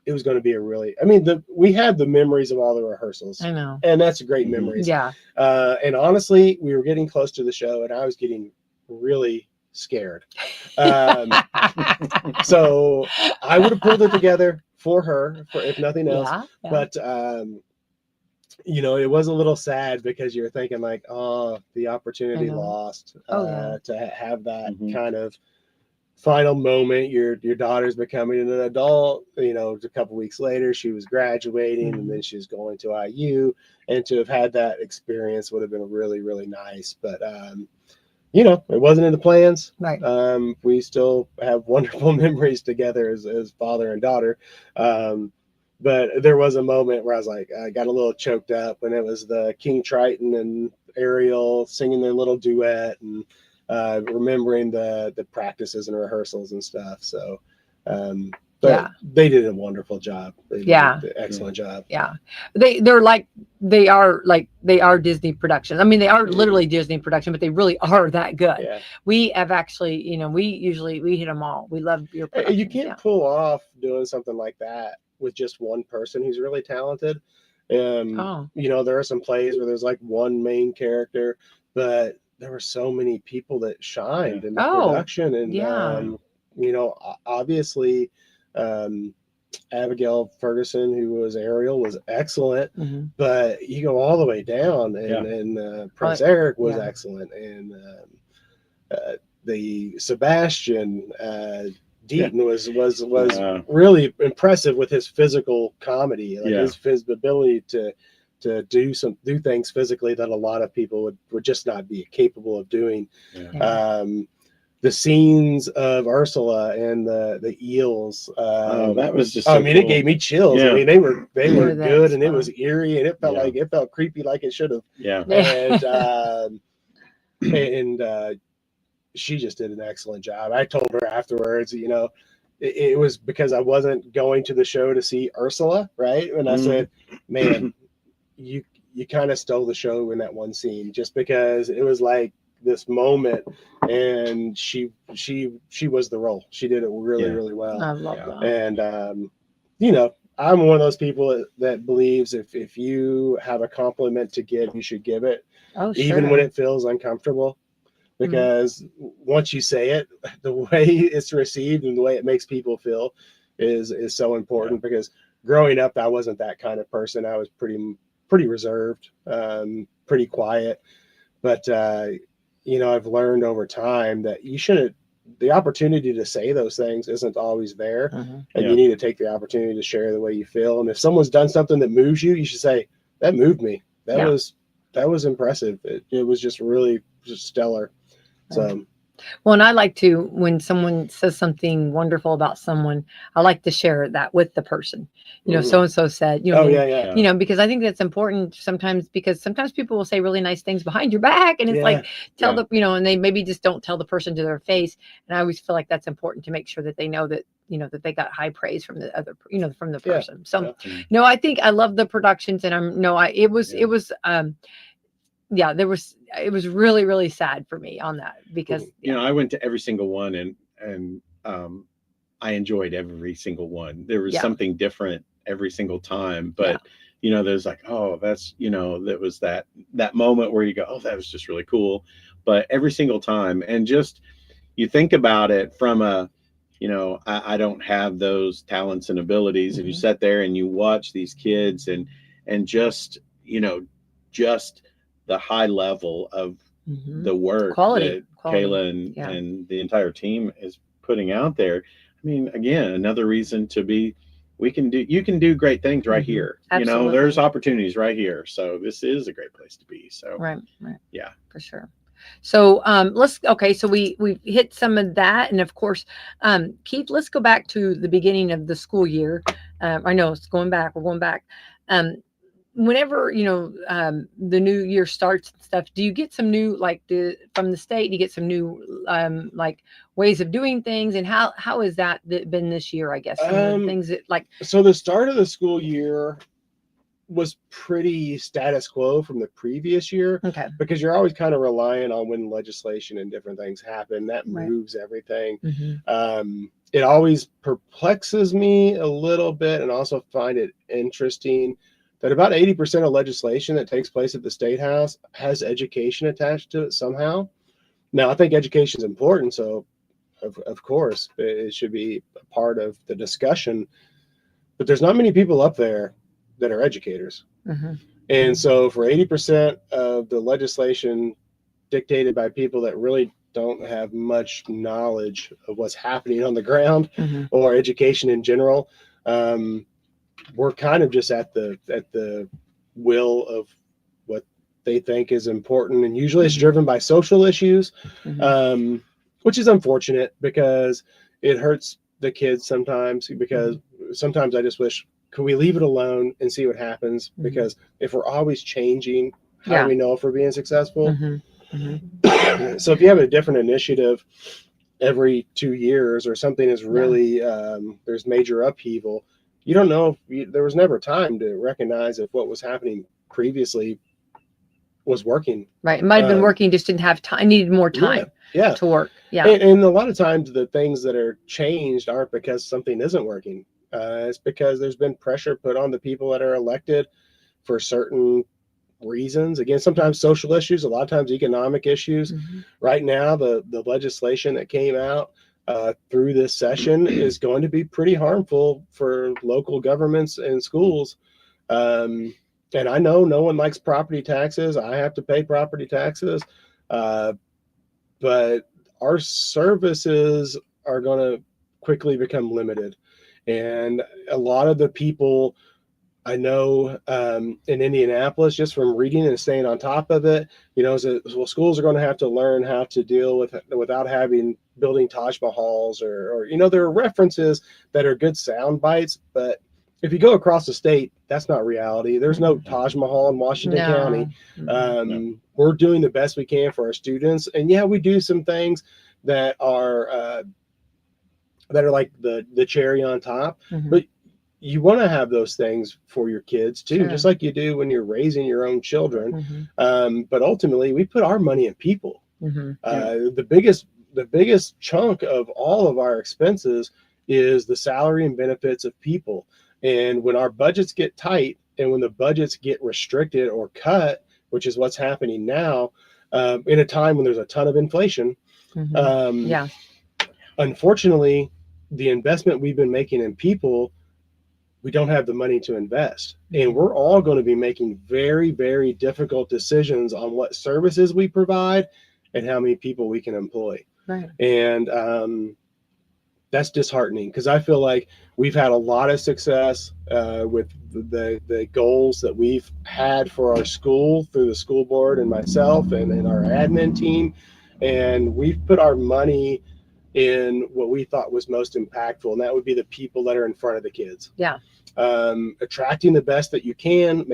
B: it was going to be we had the memories of all the rehearsals.
A: I know,
B: and that's great memories.
A: Yeah.
B: And honestly, we were getting close to the show, and I was getting really scared. So I would have pulled it together for her, if nothing else. Yeah. But it was a little sad because you're thinking like, oh, the opportunity lost to have that kind of final moment. Your daughter's becoming an adult. A couple weeks later, she was graduating, and then she was going to IU, and to have had that experience would have been really, really nice. But it wasn't in the plans.
A: Right.
B: We still have wonderful memories together as father and daughter. But there was a moment where I got a little choked up when it was the King Triton and Ariel singing their little duet, and remembering the practices and rehearsals and stuff. So, they did a wonderful job. They did an excellent job. Yeah.
A: They are Disney productions. I mean, they are literally Disney production, but they really are that good. Yeah. We have actually, we hit them all. We love your production.
B: You can't pull off doing something like that with just one person who's really talented. There are some plays where there's like one main character, but there were so many people that shined in the production. And, obviously, Abigail Ferguson, who was Ariel, was excellent, but you go all the way down, and Prince Eric was excellent, and the Sebastian Deaton was really impressive with his physical comedy, his ability to do things physically that a lot of people would just not be capable of doing. The scenes of Ursula and the eels.
C: That was just.
B: It gave me chills. Yeah. I mean, they were good, and it was eerie, and it felt creepy, like it should have.
C: Yeah.
B: And she just did an excellent job. I told her afterwards, it was because I wasn't going to the show to see Ursula, right? And I said, man, you kind of stole the show in that one scene, just because it was like this moment, and she was the role. She did it really, really well.
A: I love that.
B: And I'm one of those people that believes if you have a compliment to give, you should give it, even when it feels uncomfortable, because once you say it, the way it's received and the way it makes people feel is so important. Because growing up, I wasn't that kind of person. I was pretty reserved, pretty quiet, but I've learned over time that the opportunity to say those things isn't always there. And you need to take the opportunity to share the way you feel. And if someone's done something that moves you, you should say, that moved me. That was impressive. It was just really just stellar. So,
A: well, and I like to, when someone says something wonderful about someone, I like to share that with the person. So-and-so said, because I think that's important sometimes, because sometimes people will say really nice things behind your back, and it's and they maybe just don't tell the person to their face. And I always feel like that's important to make sure that they know that, that they got high praise from the other, from the person. So, I think I love the productions, and it was really, really sad for me on that, because
C: I went to every single one, and I enjoyed every single one. There was
A: Yeah.
C: something different every single time, but there's like, oh, that's, that was that moment where you go, oh, that was just really cool. But every single time, and just, you think about it from a, I don't have those talents and abilities. And you sit there and you watch these kids and just, just the high level of the work
A: quality.
C: Kayla and the entire team is putting out there. I mean, again, another reason to be, you can do great things right here.
A: Absolutely.
C: There's opportunities right here. So this is a great place to be. So
A: right.
C: Yeah,
A: for sure. So so we've hit some of that. And of course, Keith, let's go back to the beginning of the school year. I know it's going back. We're going back. Whenever, the new year starts and stuff, do you get some new, from the state, you get some new, ways of doing things? And how has that been this year, I guess? Some of the things that
B: so the start of the school year was pretty status quo from the previous year.
A: Okay.
B: Because you're always kind of relying on when legislation and different things happen. That moves everything. It always perplexes me a little bit, and also find it interesting that about 80% of legislation that takes place at the State House has education attached to it somehow. Now, I think education is important, so of course it should be a part of the discussion, but there's not many people up there that are educators. And so for 80% of the legislation dictated by people that really don't have much knowledge of what's happening on the ground or education in general, we're kind of just at the will of what they think is important. And usually it's driven by social issues, which is unfortunate because it hurts the kids sometimes, because sometimes I just wish, could we leave it alone and see what happens? Because if we're always changing, how do we know if we're being successful? So if you have a different initiative every 2 years, or something is really, there's major upheaval, you don't know if there was never time to recognize if what was happening previously was working.
A: Right. It might have been working, just didn't have time, needed more time to work.
B: And a lot of times the things that are changed aren't because something isn't working. It's because there's been pressure put on the people that are elected for certain reasons. Again, sometimes social issues, a lot of times economic issues. Right now, the legislation that came out through this session is going to be pretty harmful for local governments and schools. And I know no one likes property taxes. I have to pay property taxes. But our services are going to quickly become limited. And a lot of the people I know in Indianapolis, just from reading and staying on top of it, schools are going to have to learn how to deal with it without building Taj Mahals or there are references that are good sound bites, but if you go across the state, that's not reality. There's no Taj Mahal in Washington County. We're doing the best we can for our students, and we do some things that are like the cherry on top, but you want to have those things for your kids too, just like you do when you're raising your own children. But ultimately, we put our money in people. The biggest chunk of all of our expenses is the salary and benefits of people. And when our budgets get tight, and when the budgets get restricted or cut, which is what's happening now, in a time when there's a ton of inflation, unfortunately, the investment we've been making in people, we don't have the money to invest. And we're all going to be making very, very difficult decisions on what services we provide and how many people we can employ.
A: Right.
B: And that's disheartening, because I feel like we've had a lot of success with the goals that we've had for our school through the school board and myself and our admin team. And we've put our money in what we thought was most impactful, and that would be the people that are in front of the kids. Attracting the best that you can,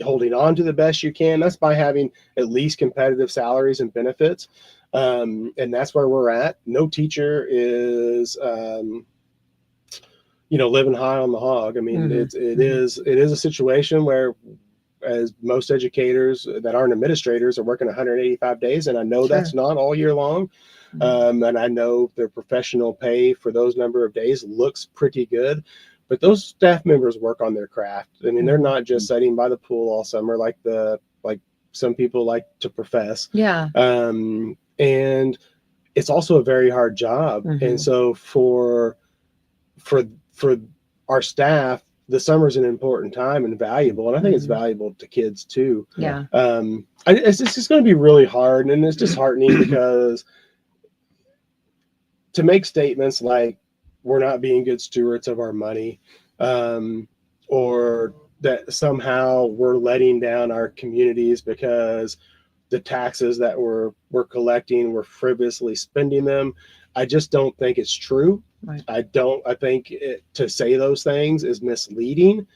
B: holding on to the best you can. That's by having at least competitive salaries and benefits. And that's where we're at. No teacher is, living high on the hog. I mean, it is a situation where as most educators that aren't administrators are working 185 days, and I know that's not all year long. And I know their professional pay for those number of days looks pretty good, but those staff members work on their craft. I mean, they're not just sitting by the pool all summer like some people like to profess.
A: Yeah.
B: And it's also a very hard job. And so for our staff, the summer is an important time and valuable, and I think it's valuable to kids too.
A: Yeah.
B: It's just going to be really hard, and it's disheartening because to make statements like we're not being good stewards of our money, or that somehow we're letting down our communities because the taxes that we're collecting, we're frivolously spending them. I just don't think it's true.
A: Right.
B: I think to say those things is misleading.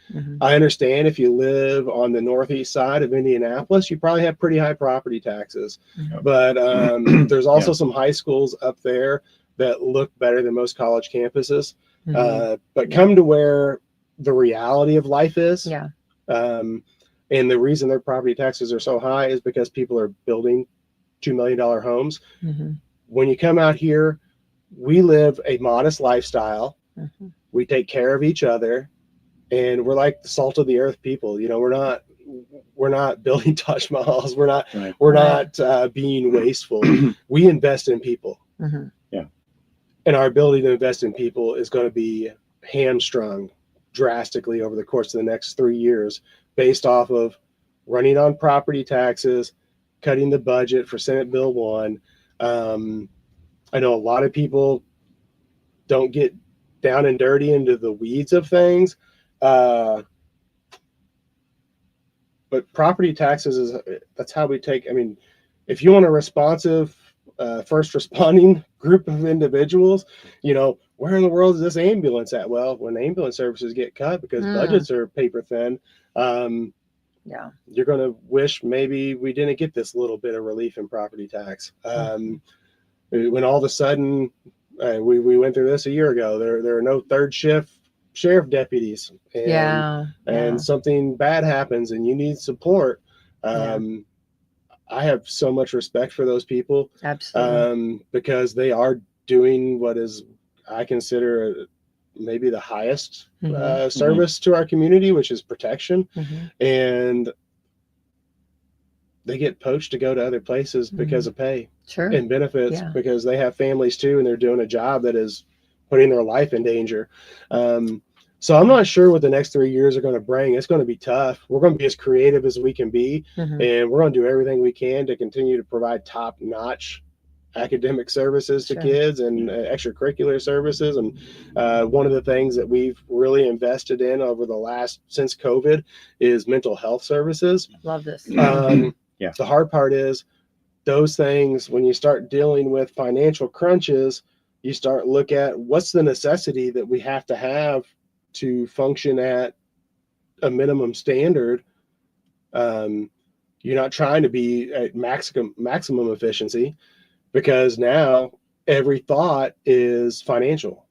B: I understand if you live on the northeast side of Indianapolis, you probably have pretty high property taxes. But there's also some high schools up there that look better than most college campuses. But come to where the reality of life is. And the reason their property taxes are so high is because people are building $2 million homes. When you come out here, we live a modest lifestyle. We take care of each other, and we're like the salt of the earth people. You know, we're not building Taj Mahals. We're not being wasteful. We invest in people. And our ability to invest in people is going to be hamstrung drastically over the course of the next 3 years based off of running on property taxes, cutting the budget for Senate Bill 1. I know a lot of people don't get down and dirty into the weeds of things. But property taxes that's how we take. I mean, if you want a responsive first responding group of individuals, you know, where in the world is this ambulance at? Well, when ambulance services get cut because budgets are paper thin, you're going to wish maybe we didn't get this little bit of relief in property tax. When all of a sudden, we went through this a year ago, there are no third shift sheriff deputies, and something bad happens and you need support. I have so much respect for those people. Absolutely. Because they are doing what is, I consider, maybe the highest service to our community, which is protection. And they get poached to go to other places because of pay and benefits, because they have families too, and they're doing a job that is putting their life in danger. So I'm not sure what the next 3 years are going to bring. It's going to be tough. We're going to be as creative as we can be, and we're going to do everything we can to continue to provide top-notch academic services to kids and extracurricular services. And one of the things that we've really invested in over since COVID is mental health services.
A: Love this.
B: The hard part is those things, when you start dealing with financial crunches, you start look at what's the necessity that we have to function at a minimum standard. You're not trying to be at maximum efficiency, because now every thought is financial.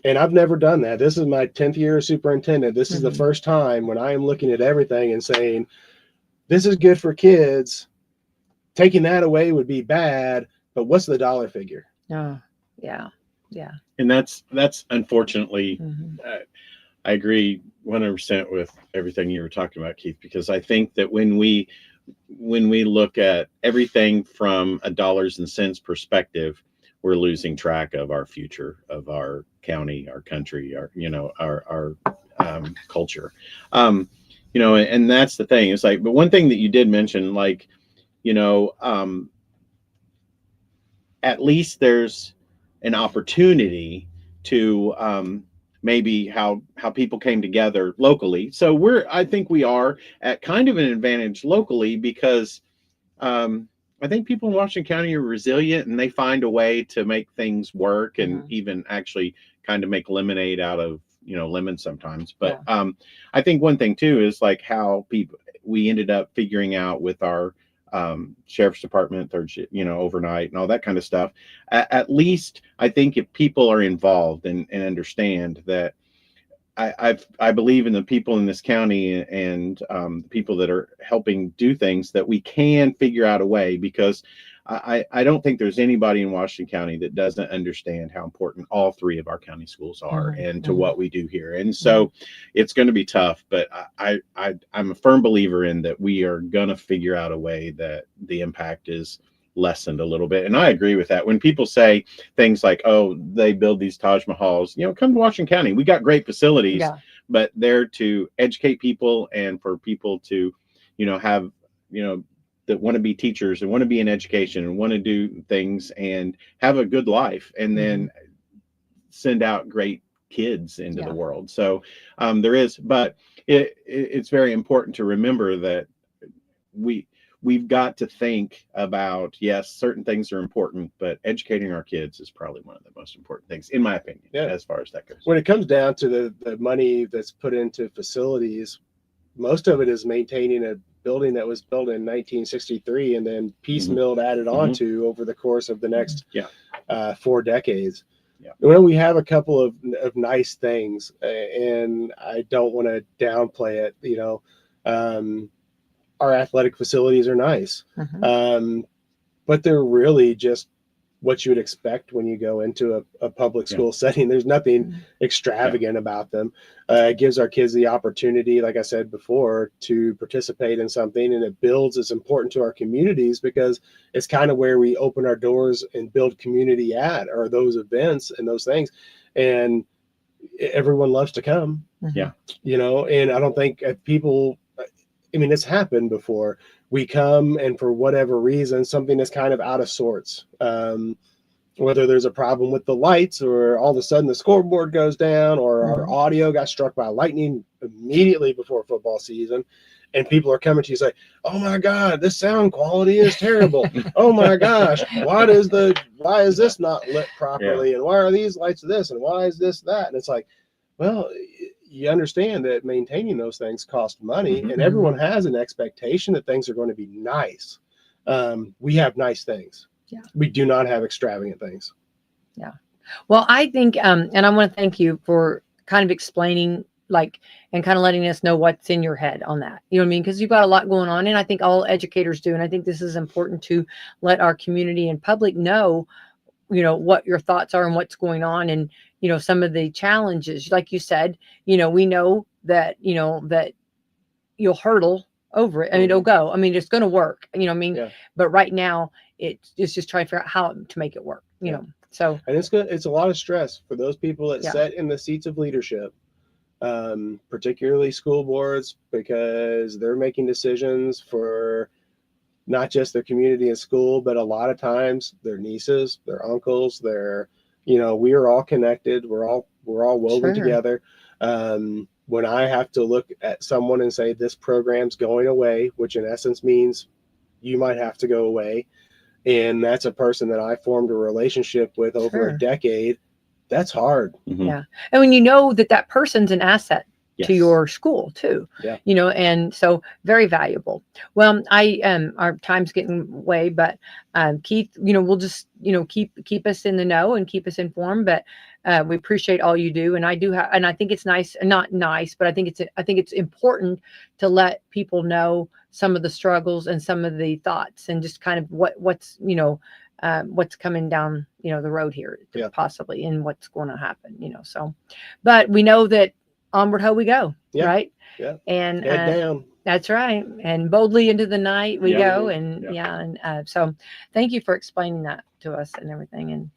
B: And I've never done that. This is my 10th year as superintendent. This is the first time when I am looking at everything and saying, this is good for kids. Taking that away would be bad, but what's the dollar figure?
A: Yeah.
C: And that's unfortunately, I agree 100% with everything you were talking about, Keith, because I think that when we look at everything from a dollars and cents perspective, we're losing track of our future, of our county, our country, our culture. And that's the thing. It's like, but one thing that you did mention, like, at least there's an opportunity to maybe how people came together locally. So I think we are at kind of an advantage locally because I think people in Washington County are resilient, and they find a way to make things work, and even actually kind of make lemonade out of lemons sometimes. But I think one thing too is like how we ended up figuring out with our sheriff's department, third shift, overnight and all that kind of stuff. At least I think if people are involved and understand that I believe in the people in this county and people that are helping do things that we can figure out a way, because I don't think there's anybody in Washington County that doesn't understand how important all three of our county schools are and to what we do here. And so it's going to be tough, but I'm a firm believer in that we are going to figure out a way that the impact is lessened a little bit. And I agree with that. When people say things like, oh, they build these Taj Mahals, come to Washington County. We got great facilities, but they're to educate people and for people to, have, that want to be teachers and want to be in education and want to do things and have a good life, and then send out great kids into the world. So but it's very important to remember that we've got to think about, yes, certain things are important, but educating our kids is probably one of the most important things, in my opinion, as far as that goes.
B: When it comes down to the money that's put into facilities, most of it is maintaining a building that was built in 1963 and then piecemealed added onto over the course of the next 4 decades. When we have a couple of nice things, and I don't want to downplay it, our athletic facilities are nice, but they're really just what you would expect when you go into a public school setting. There's nothing extravagant about them. It gives our kids the opportunity, like I said before, to participate in something, and it builds. It's important to our communities because it's kind of where we open our doors and build community at, or those events and those things. And everyone loves to come, and I don't think people, it's happened before. We come, and for whatever reason, something is kind of out of sorts. Whether there's a problem with the lights, or all of a sudden the scoreboard goes down, or our audio got struck by lightning immediately before football season, and people are coming to you say, "Oh my God, this sound quality is terrible. Oh my gosh, why is this not lit properly? And why are these lights this? And why is this that?" And it's like, well, you understand that maintaining those things cost money, and everyone has an expectation that things are going to be nice. We have nice things. We do not have extravagant things.
A: Well, I think, and I want to thank you for kind of explaining, and kind of letting us know what's in your head on that. You know what I mean? Because you've got a lot going on, and I think all educators do. And I think this is important to let our community and public know, what your thoughts are and what's going on, and, some of the challenges, like you said, we know that, that you'll hurdle over it. It'll go. It's going to work, but right now it's just trying to figure out how to make it work, so.
B: And it's a lot of stress for those people that sit in the seats of leadership, particularly school boards, because they're making decisions for not just their community and school, but a lot of times their nieces, their uncles, we are all connected. We're all woven together. When I have to look at someone and say, this program's going away, which in essence means you might have to go away, and that's a person that I formed a relationship with over a decade, that's hard.
A: And when that person's an asset to your school too, and so very valuable. Well, our time's getting way, but Keith, we'll just keep us in the know and keep us informed, but we appreciate all you do. And I think it's nice, not nice, but I think it's important to let people know some of the struggles and some of the thoughts, and just kind of what's coming down the road here, possibly, and what's going to happen, so, but we know that onward ho we go, right? And
B: head down.
A: That's right. And boldly into the night we go. And so thank you for explaining that to us and everything. And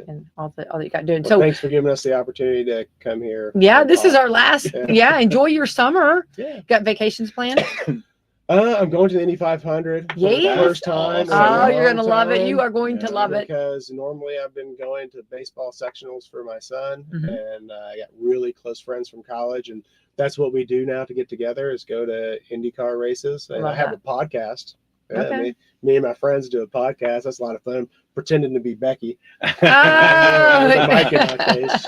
A: and all that you got to do. And
B: so thanks for giving us the opportunity to come here.
A: This is our last. Enjoy your summer. Got vacations planned?
B: I'm going to the Indy 500 for the first time.
A: Oh, you're going to love it. You are going to love it.
B: Because normally I've been going to baseball sectionals for my son, and I got really close friends from college, and that's what we do now to get together, is go to IndyCar races. And I have a podcast. Me and my friends do a podcast. That's a lot of fun, pretending to be Becky. With a mic in my face.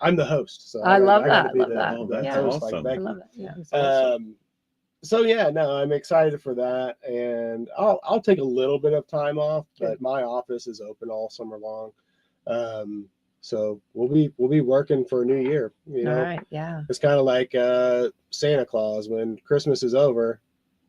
B: I'm the host, so
A: I love that.
B: That's awesome. Like
A: I love it.
B: So I'm excited for that, and I'll take a little bit of time off, but my office is open all summer long. So we'll be working for a new year. You know,
A: All right. Yeah.
B: it's kind of like Santa Claus. When Christmas is over,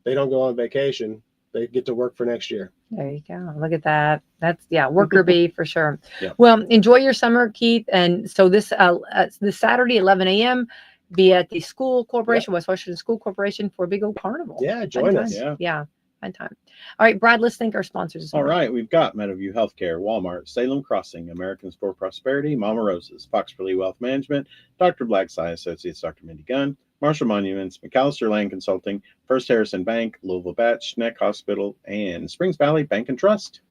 B: they don't go on vacation. They get to work for next year.
A: There you go. Look at that. That's worker bee for sure.
C: Yep.
A: Well, enjoy your summer, Keith. And so this Saturday, 11 a.m. be at the school corporation, West Washington School Corporation, for a big old carnival.
B: Yeah, join us.
A: Yeah, fun time. All right, Brad, let's thank our sponsors.
C: All right, we've got Meadowview Healthcare, Walmart, Salem Crossing, Americans for Prosperity, Mama Roses, Fox Lee Wealth Management, Dr. Blackside Associates, Dr. Mindy Gunn, Marshall Monuments, McAllister Land Consulting, First Harrison Bank, Louisville Batch, Schneck Hospital, and Springs Valley Bank and Trust.